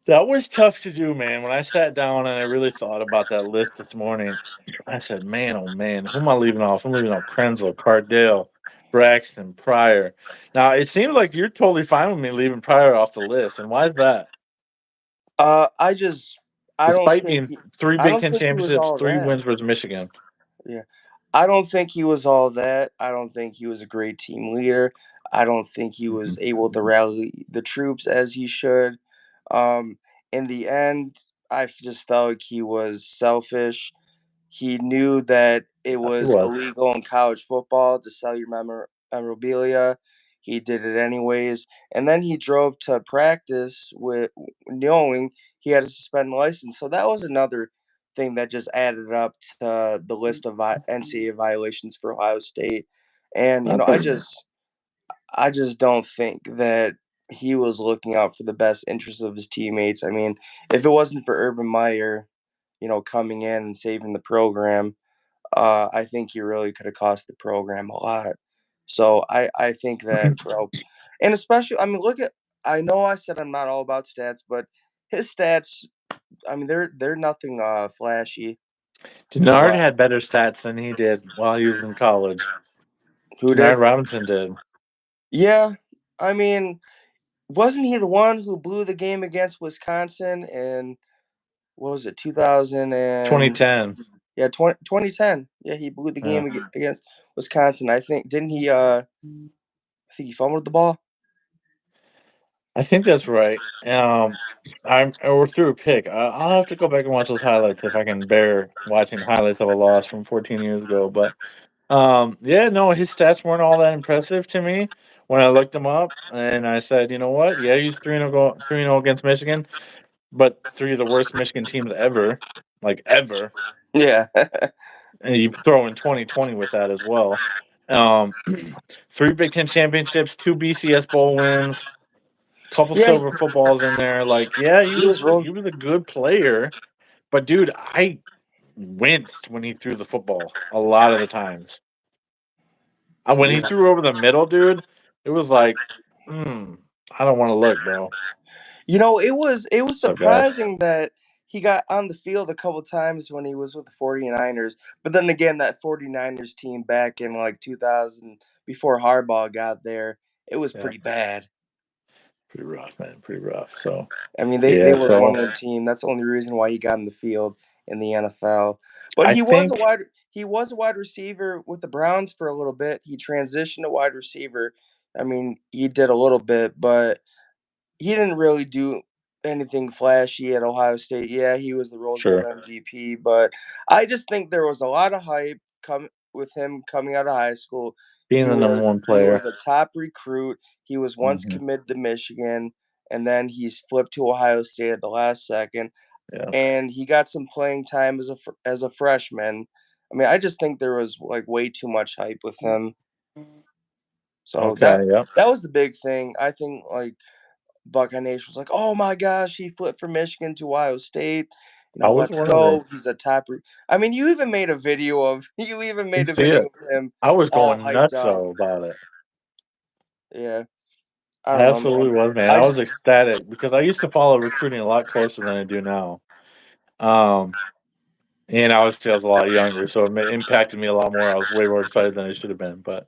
that was tough to do, man. When I sat down and I really thought about that list this morning, I said, man, oh man, who am I leaving off? I'm leaving off Krenzel, Cardale, Braxton, Pryor. Now, it seems like you're totally fine with me leaving Pryor off the list. And why is that? I just I don't Despite think being three I Big don't Ten think he was championships, all three that. wins versus Michigan. Yeah. I don't think he was all that. I don't think he was a great team leader. I don't think he was Mhm. able to rally the troops as he should. Um, in the end, just felt like he was selfish. He knew that it Yeah, he was was. illegal in college football to sell your memorabilia. He did it anyways, and then he drove to practice with knowing he had a suspended license. So that was another thing that just added up to the list of NCAA violations for Ohio State. And Not pretty. I just don't think that he was looking out for the best interests of his teammates. I mean, if it wasn't for Urban Meyer, coming in and saving the program, I think he really could have cost the program a lot. So I think that Terrell, and especially, I mean, look at. I know I said I'm not all about stats, but his stats, I mean, they're nothing flashy. Denard But had better stats than he did while he was in college. who Denard did? Robinson did. Yeah, I mean, wasn't he the one who blew the game against Wisconsin in what was it, 2000 and 2010. yeah, 2010. Yeah, he blew the Yeah. game against Wisconsin. I think didn't he I think he fumbled the ball. I think that's right. We're through a pick. I'll have to go back and watch those highlights if I can bear watching highlights of a loss from 14 years ago. But yeah, no, his stats weren't all that impressive to me when I looked him up, and I said, you know what? Yeah, he's 3-0 against Michigan, but three of the worst Michigan teams ever, like ever. Yeah. And you throw in 2020 with that as well. Um, three Big Ten championships, two BCS bowl wins, couple Yeah, silver footballs in there. Like, yeah, he he was was real. he was a good player, but dude, I winced when he threw the football a lot of the times. When he Yeah. threw over the middle, dude, it was like, I don't want to look, bro. It was So bad. surprising that he got on the field a couple times when he was with the 49ers. But then again, that 49ers team back in like 2000 before Harbaugh got there, it was Yeah, pretty bad. pretty rough, man. Pretty rough. So I mean, they yeah, were a so one-win team. That's the only reason why he got in the field in the NFL. But I think he was a wide receiver with the Browns for a little bit. He transitioned to wide receiver. I mean, he did a little bit, but he didn't really do anything flashy at Ohio State. Yeah, he was the Rose Bowl sure MVP, but I just think there was a lot of hype come with him coming out of high school. being He the number was one he was player. a top recruit. He was once Hmm. committed to Michigan, and then he's flipped to Ohio State at the last second, Yeah. and he got some playing time as a freshman. I mean, I just think there was like way too much hype with him. So Okay. Yep. that was the big thing. I think like Buckeye Nation was like, "Oh my gosh, he flipped from Michigan to Ohio State. I was Let's wondering. go. He's a top." I mean, you even made a video of you even You made a see video it. of him I was all going hyped nuts up. though about it. Yeah, I I don't know, man. absolutely was, man. I I was just ecstatic because I used to follow recruiting a lot closer than I do now. And obviously, I was a lot younger, so it impacted me a lot more. I was way more excited than I should have been. But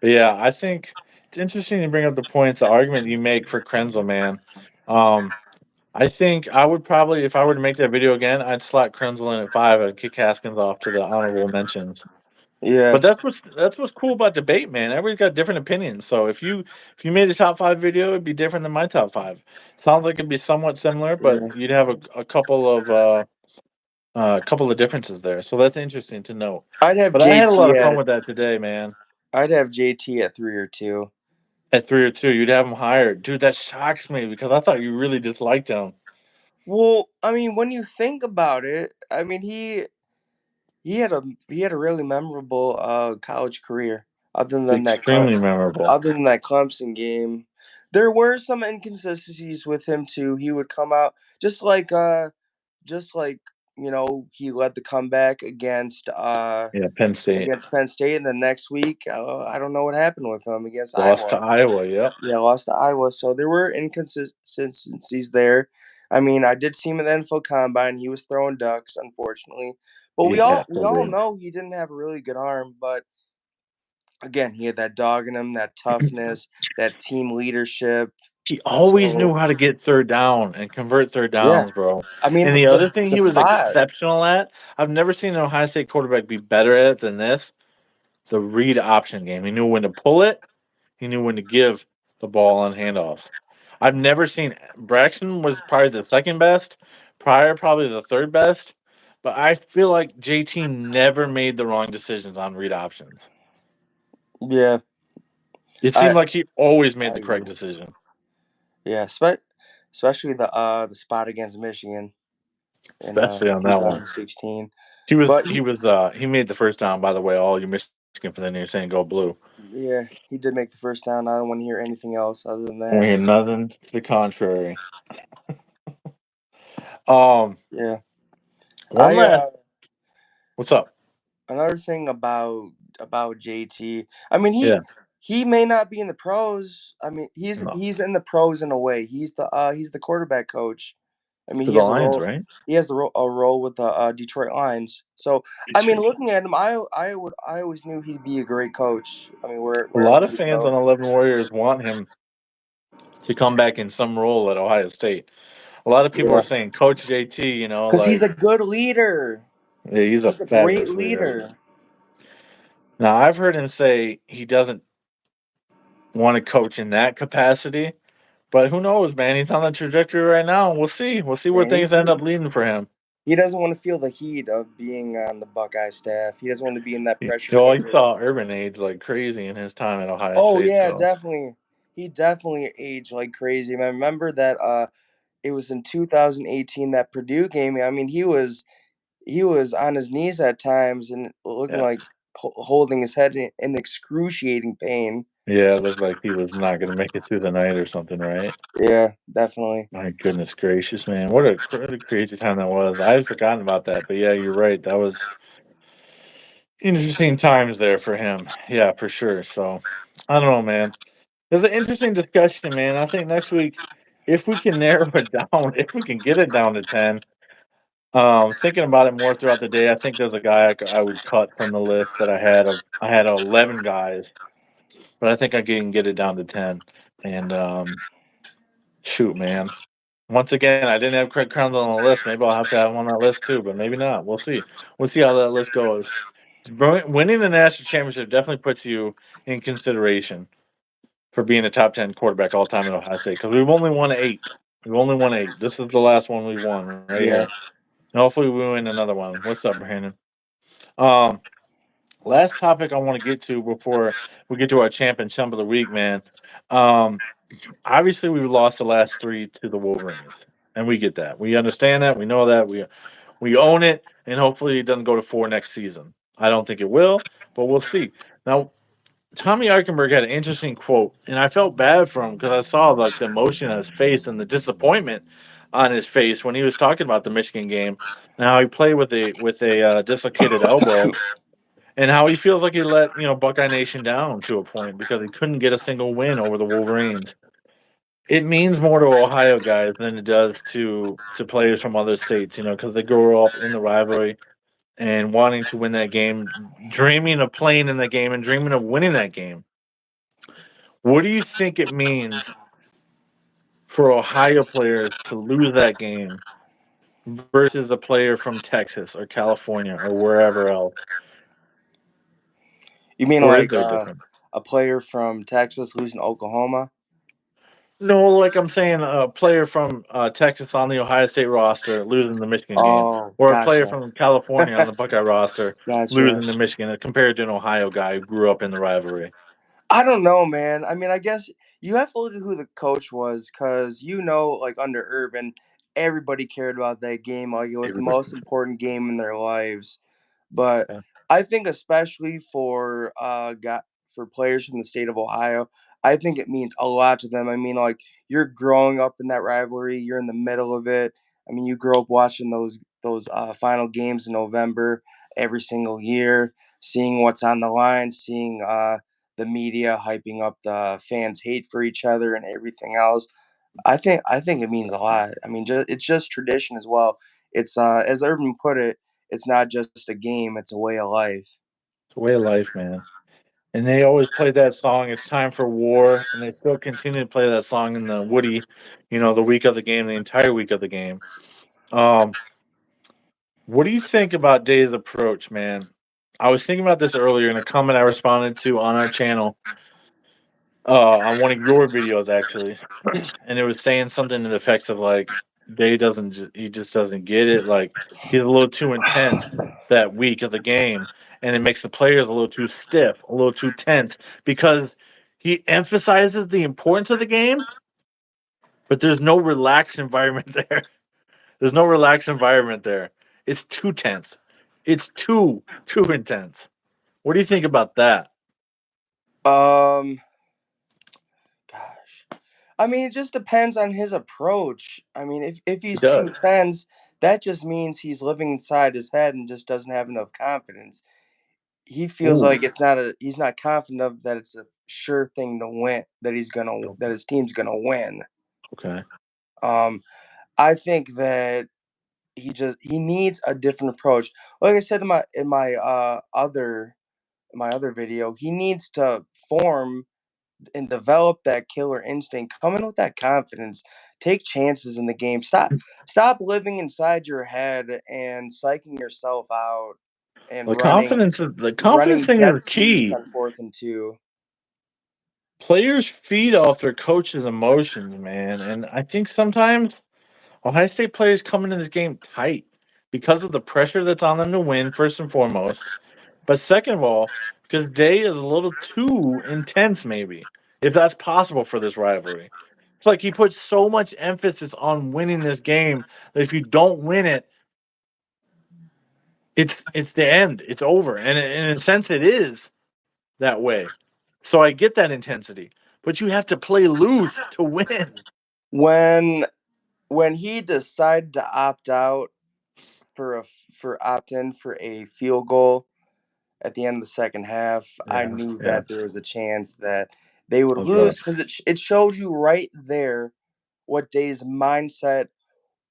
yeah, I think it's interesting to bring up the points, the argument you make for Krenzel, man. Um, I think I would probably, if I were to make that video again, I'd slot Krenzel in at 5 and kick Haskins off to the honorable mentions. Yeah, But that's what's cool about debate, man. Everybody's got different opinions. So if you made a top 5 video, it'd be different than my top 5. Sounds like it'd be somewhat similar, but yeah. you'd have a couple of differences there. So that's interesting to know. I'd have But I had a lot JT of fun at with that today, man. I'd have JT at 3 or 2. At 3 or 2, you'd have him hired, dude. That shocks me because I thought you really disliked him. Well, I mean, when you think about it, I mean he had a really memorable college career. Other than that, Extremely memorable. other than that Clemson game, there were some inconsistencies with him too. He would come out just like he led the comeback Yeah, Penn State against Penn State, and the next week I don't know what happened with him against lost to Iowa. Iowa. Yep. Yeah, lost to Iowa. So there were inconsistencies there. I mean, I did see him at the NFL Combine. He was throwing ducks, unfortunately. But we Yeah, all we so all did. know he didn't have a really good arm. But again, he had that dog in him, that toughness, that team leadership. He always So knew how to get third down and convert third yeah, downs, bro. I mean And the other thing the he was spot. exceptional at, I've never seen an Ohio State quarterback be better at it than this. The read option game. He knew when to pull it. He knew when to give the ball on handoffs. I've never seen Braxton was probably the second best, Pryor probably the third best, but I feel like JT never made the wrong decisions on read options. Yeah, It seemed I like he always I made the correct agree. decision, Yeah, especially the spot against Michigan in especially on that one. 2016. He was But he was he made the first down, by the way. All you Michigan for then you're saying go blue. yeah, he did make the first down. I don't want to hear anything else other than I that. hear nothing to the contrary. Um, Yeah. one I last. What's up? Another thing about JT. I mean, he Yeah, he may not be in the pros. I mean, no, he's in the pros in a way. He's the quarterback coach. I mean, for he the has a Lions, role. right? He has a role with the Detroit Lions. So I mean, looking at him, I always knew he'd be a great coach. I mean, A wherever lot he of would fans go. on 11 Warriors want him to come back in some role at Ohio State. A lot of people are Yeah, saying Coach JT, because he's like a good leader. yeah, he's a He's a great fabulous leader. leader. Now I've heard him say he doesn't want to coach in that capacity, but who knows, man? He's on the trajectory right now. We'll see. We'll see where And things end up leading for him. he doesn't want to feel the heat of being on the Buckeye staff. He doesn't want to be in that pressure Well, he cooker. saw Urban age like crazy in his time at Ohio Oh State, yeah, so definitely. He definitely aged like crazy. I remember that it was in 2018 that Purdue game. I mean, he was on his knees at times and looking yeah. like holding his head in excruciating pain. Yeah, it looked like he was not going to make it through the night or something, right? Yeah, definitely. My goodness gracious, man. What a crazy time that was. I had forgotten about that, but yeah, you're right. That was interesting times there for him. Yeah, for sure. So, I don't know, man. There's an interesting discussion, man. I think next week, if we can narrow it down, if we can get it down to 10, thinking about it more throughout the day, I think there's a guy I would cut from the list that I had 11 guys, but I think I can get it down to 10. And shoot, man. Once again, I didn't have Craig Crowns on the list. Maybe I'll have to have him on that list too, but maybe not. We'll see. We'll see how that list goes. Winning the national championship definitely puts you in consideration for being a top 10 quarterback all time at Ohio State because we've only won 8. We've only won 8. This is the last one we've won right here. Yeah. And hopefully we win another one. What's up, Brandon? Um, Last topic I want to get to before we get to our champion chump of the week, man. Um, Obviously we've lost the last 3 to the Wolverines. And we get that. We understand that. We know that. We own it, and hopefully it doesn't go to 4 next season. I don't think it will, but we'll see. Now, Tommy Eichenberg had an interesting quote, and I felt bad for him because I saw like the emotion on his face and the disappointment on his face when he was talking about the Michigan game and how he played with a dislocated elbow and how he feels like he let Buckeye Nation down to a point because he couldn't get a single win over the Wolverines. It means more to Ohio guys than it does to players from other states, because they grow up in the rivalry. and wanting to win that game, dreaming of playing in that game and dreaming of winning that game. What do you think it means for Ohio players to lose that game versus a player from Texas or California or wherever else? You mean Or is like there a difference? a player from Texas losing to Oklahoma? No, like I'm saying, a player from Texas on the Ohio State roster losing the Michigan game, Oh, or a player gotcha. from California on the Buckeye roster Gotcha. losing to Michigan, compared to an Ohio guy who grew up in the rivalry. I don't know, man. I mean, I guess you have to look at who the coach was, because like under Urban, everybody cared about that game. Like it was the Everybody, most important game in their lives. But yeah. I think especially for players from the state of Ohio, I think it means a lot to them. I mean, like you're growing up in that rivalry, you're in the middle of it. I mean, you grew up watching those final games in November every single year, seeing what's on the line, seeing the media hyping up the fans' hate for each other and everything else. I think it means a lot. I mean, it's just tradition as well. It's as Urban put it, it's not just a game; it's a way of life. It's a way of life, man. And they always played that song. It's time for war, and they still continue to play that song in the Woody, the week of the game, the entire week of the game. Um, what do you think about Day's approach, man? I was thinking about this earlier in a comment I responded to on our channel, on one of your videos actually, and it was saying something to the effects of like Day he just doesn't get it. Like he's a little too intense that week of the game, and it makes the players a little too stiff, a little too tense because he emphasizes the importance of the game, but there's no relaxed environment there. There's no relaxed environment there. It's too tense. It's too intense. What do you think about that? Um, Gosh, I mean, it just depends on his approach. I mean, if He he's too does. tense, that just means he's living inside his head and just doesn't have enough confidence. He feels Ooh, like he's not confident of that it's a sure thing to win, that his team's gonna win. okay. Um, I think that he needs a different approach. Like I said in my other video, he needs to form and develop that killer instinct. Come in with that confidence. Take chances in the game. Stop living inside your head and psyching yourself out and The confidence running thing jet is sweeps key. on 4th and 2. Players feed off their coach's emotions, man, and I think sometimes Ohio State players come into this game tight because of the pressure that's on them to win, first and foremost. But second of all, because Day is a little too intense, maybe, if that's possible for this rivalry. It's like he puts so much emphasis on winning this game that if you don't win it, it's the end. It's over. And in a sense, it is that way. So I get that intensity, but you have to play loose to win. When when he decided to opt in for a field goal at the end of the second half, I Yeah, knew yeah. that there was a chance that they would That was rough. lose, because it showed you right there what Day's mindset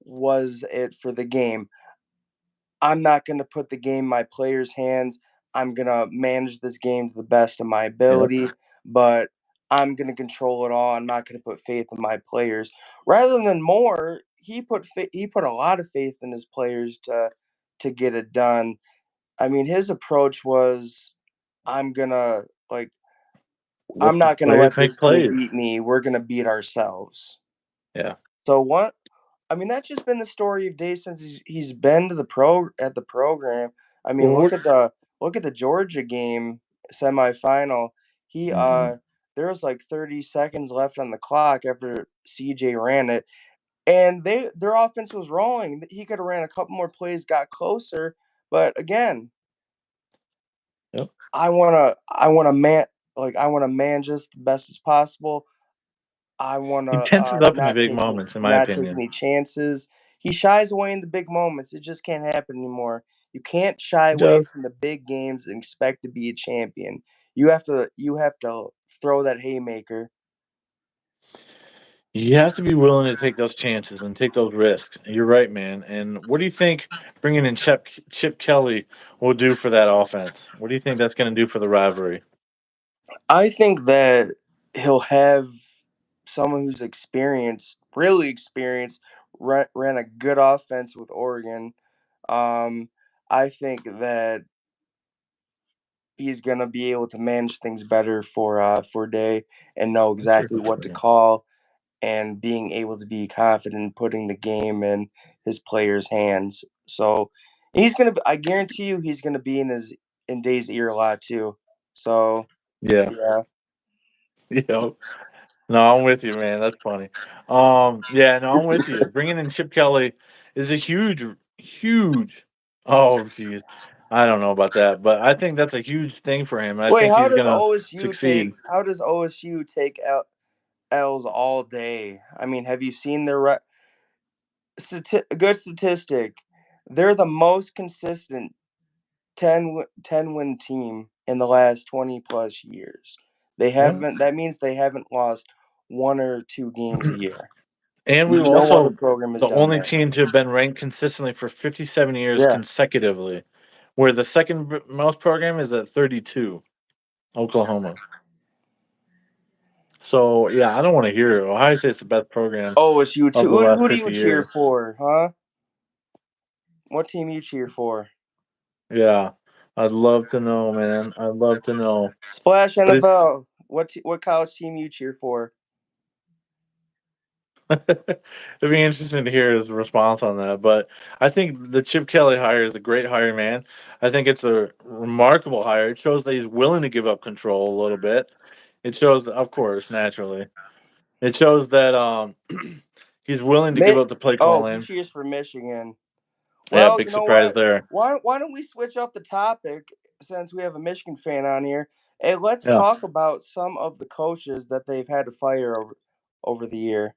was it for the game. I'm not going to put the game in my players' hands. I'm going to manage this game to the best of my Yep. ability, but I'm going to control it all. I'm not going to put faith in my players. Rather than more, he put a lot of faith in his players to get it done. I mean, his approach was, I'm going to like I'm Let the not going to players let make this team plays. beat me. We're going to beat ourselves. Yeah. So what I mean, that's just been the story of Day since he's been to the program. I mean, Well, look at the Georgia game semifinal. He mhm. there was like 30 seconds left on the clock after CJ ran it, and their offense was rolling. He could have ran a couple more plays, got closer, but again, Yep. I wanna manage this the best as possible. I He wanna tenses up in the big moments, in my not take opinion. any chances. He shies away in the big moments. It just can't happen anymore. You can't shy He away does. from the big games and expect to be a champion. You have to throw that haymaker. You have to be willing to take those chances and take those risks. You're right, man. And what do you think bringing in Chip Kelly will do for that offense? What do you think that's going to do for the rivalry? I think that he'll have someone who's experienced, really experienced, ran a good offense with Oregon. Um, I think that he's gonna be able to manage things better for Day and know That's your exactly what to question. call and being able to be confident in putting the game in his players' hands. So he's gonna. I guarantee you, he's gonna be in Day's ear a lot too. So Yeah. yeah. Yeah. No, I'm with you, man. That's funny. Yeah, no, I'm with you. Bringing in Chip Kelly is a huge. Oh, geez, I don't know about that, but I think that's a huge thing for him. I Wait, think he's gonna succeed. How does OSU take L's all day? I mean, have you seen their good statistic? They're the most consistent 10 win team in the last 20 plus years. They Yeah. haven't. That means they haven't lost one or two games a year. And we've No other also program has the done only that. team to have been ranked consistently for 57 years Yeah. consecutively, where the second most program is at 32, Oklahoma. So yeah, I don't want to hear it. Ohio State's the best program OSU of too. the last Who do you 50 cheer years. for? Huh? What team you cheer for? Yeah, I'd love to know, man. I'd love to know. Splash But it's NFL. What college team you cheer for? it'd be interesting to hear his response on that. But I think the Chip Kelly hire is a great hire, man. I think it's a remarkable hire. It shows that he's willing to give up control a little bit. It shows, of course, naturally. It shows that he's willing to give Mi- up the play oh, he calling. cheers for Michigan. Yeah, Well, big you know surprise what? there. Why don't we switch up the topic since we have a Michigan fan on here? Hey, let's Yeah. talk about some of the coaches that they've had to fire over the year.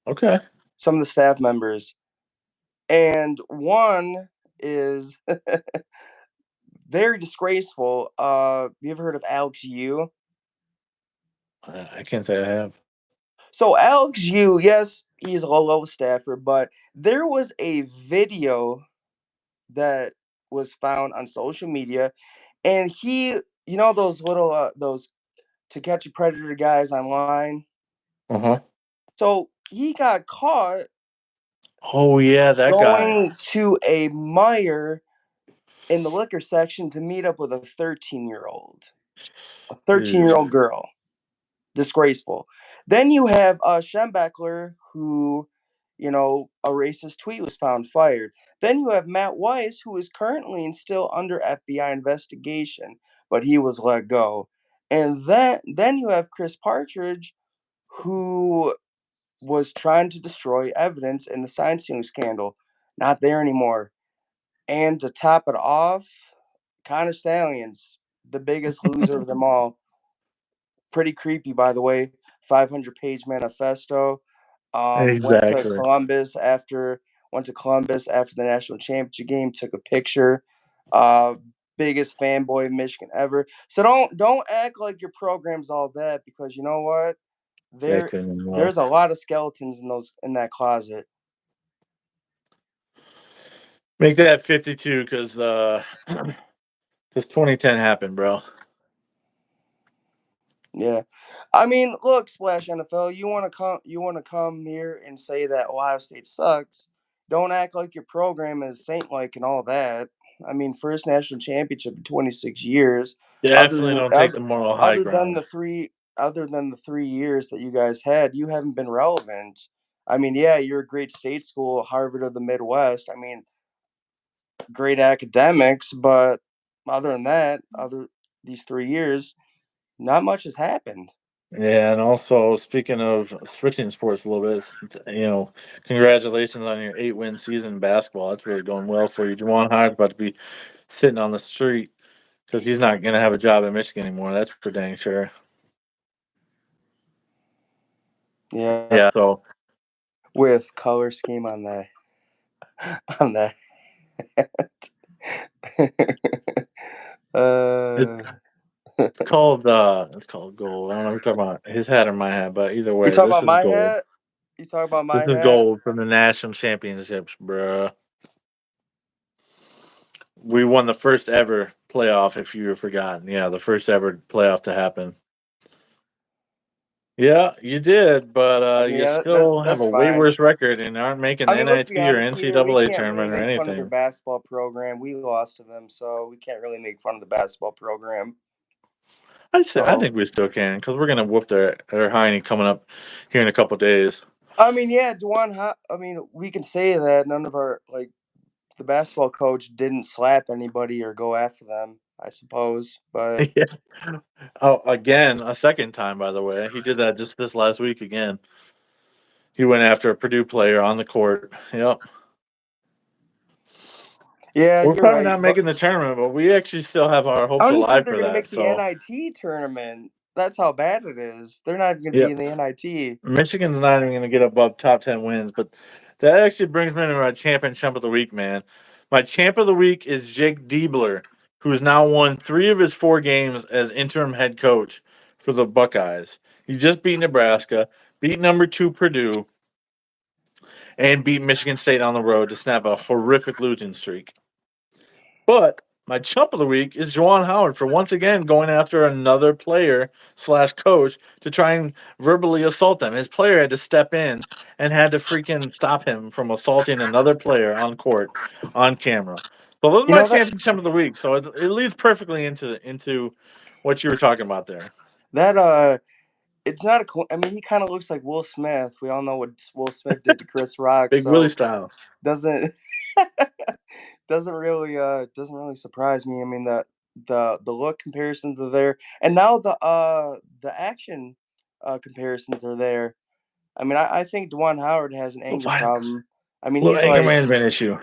Okay. Some of the staff members, and one is very disgraceful. You ever heard of Alex Yu? I can't say I have. So Alex Yu, yes, he's a low-level staffer, but there was a video that was found on social media, and you know those little those to catch a predator guys online. Uh huh. So he got caught Oh yeah, that guy. going to a Meyer in the liquor section to meet up with a 13-year-old, a 13-year-old Dude. girl. Disgraceful. Then you have Schembeckler, who, you know, a racist tweet was found fired. Then you have Matt Weiss, who is currently and still under FBI investigation, but he was let go. And then you have Chris Partridge, who was trying to destroy evidence in the science news scandal. Not there anymore. And to top it off, Connor Stallions, the biggest loser of them all. Pretty creepy, by the way. 500-page manifesto. Went to Exactly. Columbus after the national championship game. Took a picture. Uh, Biggest fanboy of Michigan ever. So don't act like your program's all that, because you know what? There Exactly anymore. there's a lot of skeletons in that closet. Make that 52 because this 2010 happened, bro. Yeah, I mean, look, Splash NFL, you want to come here and say that Ohio State sucks. Don't act like your program is saint like and all that. I mean, first national championship in 26 years. Other Definitely than don't take the moral high other than ground. the three years that you guys had, you haven't been relevant. I mean, yeah, you're a great state school, Harvard of the Midwest. I mean, great academics, but other than that, other these 3 years, not much has happened. Yeah, and also speaking of switching sports a little bit, congratulations on your 8-win season in basketball. That's really going well for you. Juwan Hyatt's about to be sitting on the street because he's not going to have a job in Michigan anymore. That's for dang sure. Yeah, Yeah, so with color scheme on that on that. it's uh, called gold. I don't know if you're talking about his hat or my hat, but either you way, talking this about is my gold. hat? You talk about This my is hat. gold from the national championships, bruh. We won the first ever playoff, if you've forgotten. Yeah, the first ever playoff to happen. Yeah, you did, but I mean, you yeah, that, still have that's a way fine. worse record and aren't making I the mean, let's be NIT or honest, Peter. We NCAA can't really tournament or make fun of their anything. basketball program. We lost to them, so we can't really make fun of the basketball program. I So, think we still can because we're gonna whoop their hiney coming up here in a couple days. I mean, yeah, I mean, we can say that none of our the basketball coach didn't slap anybody or go after them. I suppose, but Yeah. Oh, again, a second time, by the way. He did that just this last week again. He went after a Purdue player on the court. Yep. yeah, We're you're probably right. not But making the tournament, but we actually still have our I hopes don't even think alive they're for gonna that. make the So, NIT tournament. That's how bad it is. They're not even gonna yeah, be in the NIT. Michigan's not even going to get above top 10 wins, but that actually brings me to my championship of the week, man. My champ of the week is Jake Diebler, who has now won 3 of his 4 games as interim head coach for the Buckeyes. He just beat Nebraska, beat number 2 Purdue, and beat Michigan State on the road to snap a horrific losing streak. But my chump of the week is Juwan Howard for once again going after another player slash coach to try and verbally assault them. His player had to step in and had to freaking stop him from assaulting another player on court on camera. So those are You my know that championship of the week. So it leads perfectly into what you were talking about there. that it's not a. I mean, he kind of looks like Will Smith. We all know what Will Smith did to Chris Rock, Big Willie so style. doesn't doesn't really surprise me. I mean the look comparisons are there, and now the action comparisons are there. I mean, I think Dwan Howard has an anger Fine. problem. I mean, Little anger management issue.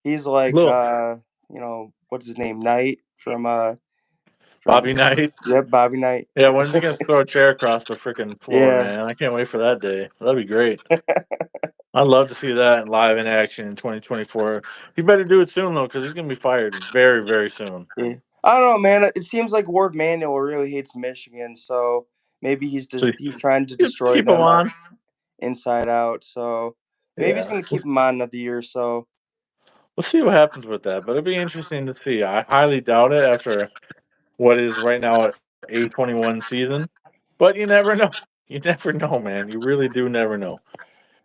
he's like Little what's his name, Knight from Bobby Knight. yep, Bobby Knight. Yeah, when's he gonna throw a chair across the freaking floor, Yeah. man? I can't wait for that day. That'd be great. I'd love to see that live in action in 2024. He better do it soon though, because he's gonna be fired very, very soon. Yeah. I don't know, man. It seems like Ward Manuel really hates Michigan, so maybe So he's trying to just destroy keep him them on. inside out. So maybe he's Yeah, gonna keep him on another year or so. we'll see what happens with that. But it'll be interesting to see. I highly doubt it after what is right now a A21 season. But you never know. You never know, man. You really do never know.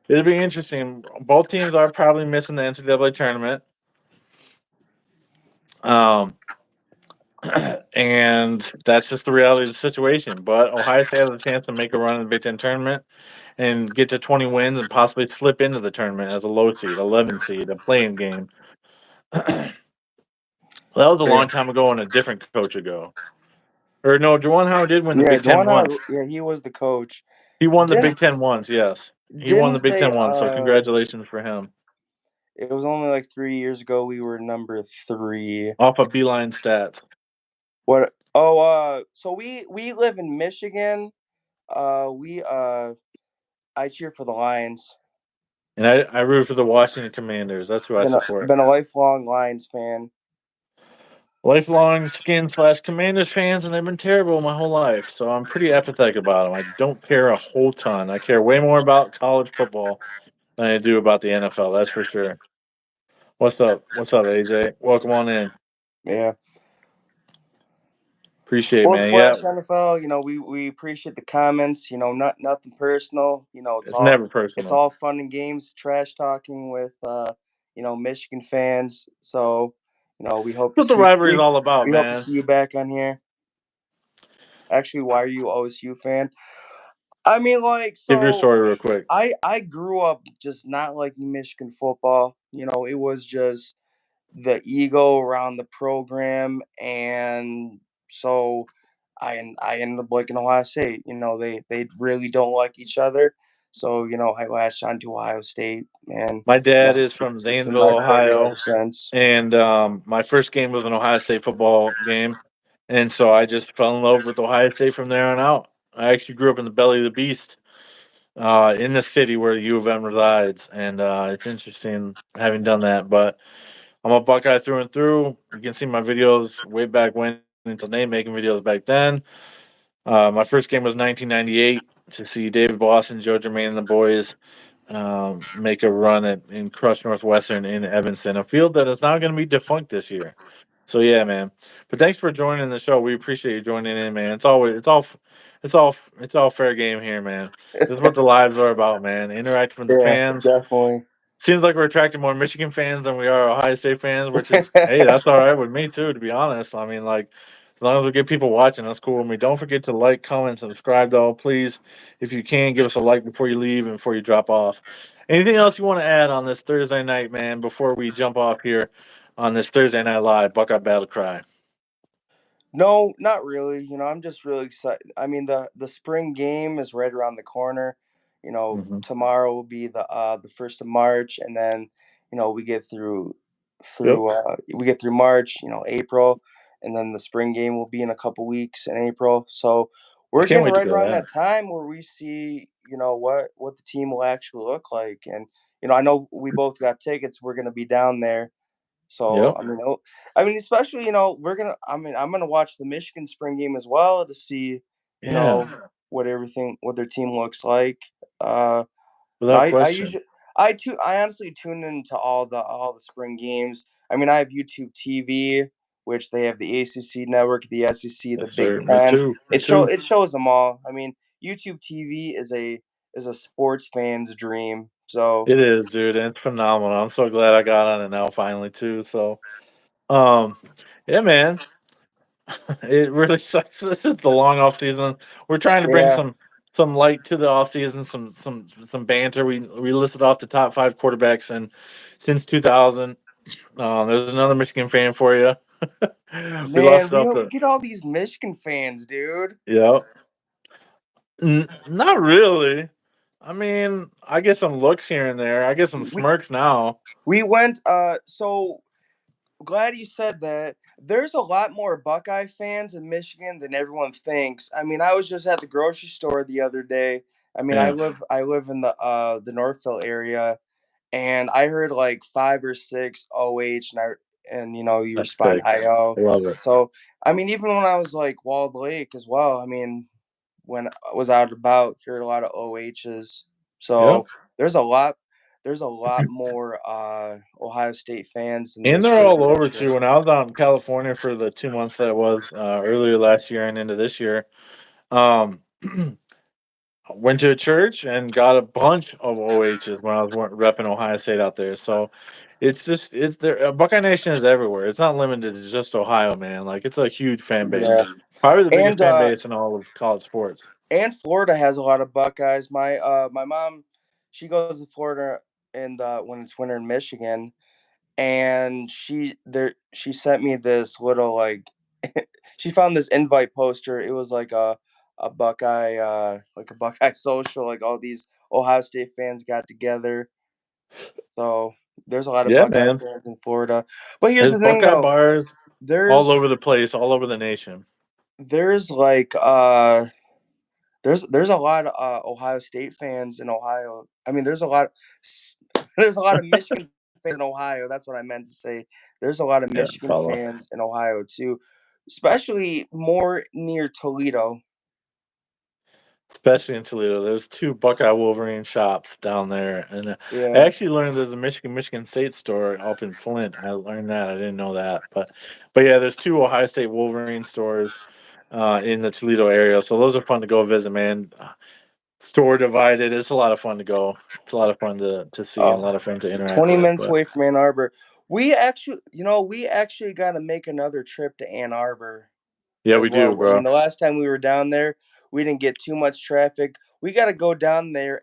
It'll be interesting. Both teams are probably missing the NCAA tournament. Um, and that's just the reality of the situation. But Ohio State has a chance to make a run in the Big Ten tournament and get to 20 wins and possibly slip into the tournament as a low seed, 11 seed, a playing game. That was a Yeah, long time ago and a different coach ago. Or no, Juwan Howard did win the yeah. Big Ten Dwan Howard, once. yeah, he was the coach. He won the Didn't Big Ten once, yes. He won the didn't Big they? Ten once, so congratulations for him. It was only like 3 years ago. We were number three. Off of Beeline stats. What? Oh, so we live in Michigan. We I cheer for the Lions. And I root for the Washington Commanders. That's who I support. Been a lifelong Lions fan. Lifelong skin slash Commanders fans, and they've been terrible my whole life. So I'm pretty apathetic about them. I don't care a whole ton. I care way more about college football than I do about the NFL. That's for sure. What's up? What's up, AJ? Welcome on in. Yeah. Appreciate it, Well, man. Yeah, Splash NFL, we appreciate the comments. Nothing personal. it's never It's personal. all fun and games, trash talking with Michigan fans. So, we hope to That's what the see rivalry is all about, we hope to man. see you back on here. Actually, why are you OSU fan? I mean, Give your story real quick. I grew up just not liking Michigan football. It was just the ego around the program, and so I ended up liking Ohio State. They really don't like each other, so I latched on to Ohio State, and My dad is from it's been my Zanesville, favorite ever Ohio, since. and my first game was an Ohio State football game, and so I just fell in love with Ohio State from there on out. I actually grew up in the belly of the beast, in the city where the U of M resides, and it's interesting having done that. But I'm a Buckeye through and through. You can see my videos way back when, until name making videos back then. My first game was 1998. to see David Boston, Joe Germain, and the boys make a run at in Crush Northwestern in Evanston, a field that is now going to be defunct this year. So yeah, man. But thanks for joining the show. We appreciate you joining in, man. It's all fair game here, man. This is what the lives are about, man. Interacting with the Yeah, fans. definitely. Seems like we're attracting more Michigan fans than we are Ohio State fans, which is hey, that's all right with me too, to be honest. I mean, like as long as we get people watching, that's cool with me. Don't forget to like, comment, subscribe though. Please, if you can, give us a like before you leave and before you drop off. Anything else you want to add on this Thursday night, man, before we jump off here on this Thursday night live, Buckeye Battle Cry? No, not really. I'm just really excited. I mean, the spring game is right around the corner. Hmm. Tomorrow will be the 1st of March, and then we get through Yep. March, April, and then the spring game will be in a couple weeks in April. So I we're can't getting wait to right go to around that. that time where we see what the team will actually look like, and I know we both got tickets. We're gonna be down there. So Yep. especially I'm gonna watch the Michigan spring game as well to see you Yeah. know what their team looks like. Uh, Without I question. usually I honestly tune into all the spring games. I have YouTube TV, which they have the ACC network, the SEC, the Yes, Big sir. Me Ten. too. Me too. It shows them all. YouTube TV is a sports fan's dream. So It is, dude, and it's phenomenal. I'm so glad I got on it now finally too. So um yeah, man. It really sucks. This is the long off season. We're trying to bring yeah, some light to the off season, some banter. We listed off the top five quarterbacks and since 2000. There's another Michigan fan for you. We man, lost off we the get all these Michigan fans, dude. yeah. Not really. I mean, I get some looks here and there. I get some We smirks now. we went. So glad you said that. There's a lot more Buckeye fans in Michigan than everyone thinks. I was just at the grocery store the other day. Yeah, I live in the Northville area, and I heard like five or six OH, and you that's respond sick. IO. I love it. So even when I was like Walled Lake as well. When I was out and about, heard a lot of OHs. Yep. So there's a lot there's a lot more Ohio State fans in And this they're state all of over Michigan. too. When I was out in California for the 2 months that was earlier last year and into this year, um, went to a church and got a bunch of OHs when I was repping Ohio State out there. So it's there. Buckeye Nation is everywhere. It's not limited to just Ohio, man. Like it's a huge fan base. Yeah, Probably the biggest and fan base in all of college sports. Florida has a lot of Buckeyes. My mom, she goes to Florida in the when it's winter in Michigan, and she sent me this little like she found this invite poster. It was like a Buckeye social, like all these Ohio State fans got together. So there's a lot of Yeah, Buckeye man. fans in Florida. But here's There's the thing Buckeye though. bars all There's over the place, all over the nation. there's there's a lot of Ohio State fans in Ohio. There's a lot there's a lot of Michigan fans in Ohio. That's what I meant to say. There's a lot of Yeah, Michigan follow. fans in Ohio too, especially more near Toledo. Especially in Toledo. There's two Buckeye Wolverine shops down there, and I Yeah, actually learned there's a Michigan State store up in Flint. I learned that. I didn't know that, but yeah, there's two Ohio State Wolverine stores in the Toledo area. So those are fun to go visit, man. Store divided. It's a lot of fun to go. It's a lot of fun to see and a uh, lot of fun to interact 20 with. minutes But away from Ann Arbor. We actually got to make another trip to Ann Arbor yeah, as we do, well. bro. The last time we were down there, we didn't get too much traffic. We got to go down there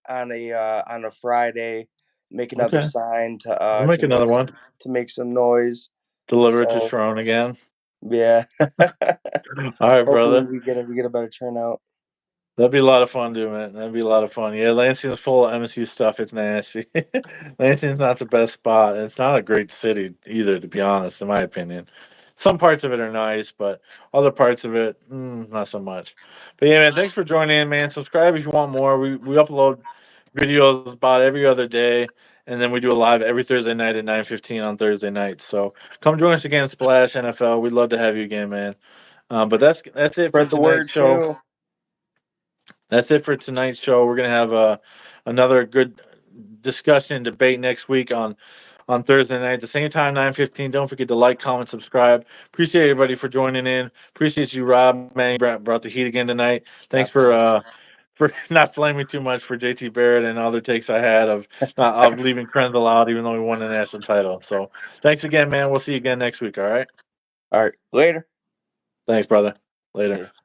on a Friday, make another Okay, sign we'll make another one. to make some noise. Deliver it to So Sharon again. yeah, All right, hopefully brother. we get a better turnout. That'd be a lot of fun, dude, man. That'd be a lot of fun. Yeah, Lansing's full of MSU stuff. It's nasty. Lansing's not the best spot. And it's not a great city either, to be honest, in my opinion. Some parts of it are nice, but other parts of it, not so much. But yeah, man, thanks for joining in, man. Subscribe if you want more. We upload videos about every other day, and then we do a live every Thursday night at 9:15 on Thursday nights. So come join us again, Splash NFL. We'd love to have you again, man. But that's it for Spread the tonight's word show. too. That's it for tonight's show. We're gonna have another good discussion and debate next week on Thursday night at the same time, 9:15. Don't forget to like, comment, subscribe. Appreciate everybody for joining in. Appreciate you, Rob. Man, you brought the heat again tonight. Thanks for not flaming too much for JT Barrett and other takes I had of leaving Krenzel out, even though we won the national title. So thanks again, man. We'll see you again next week. All right. All right, later. Thanks, brother. Later. Yeah.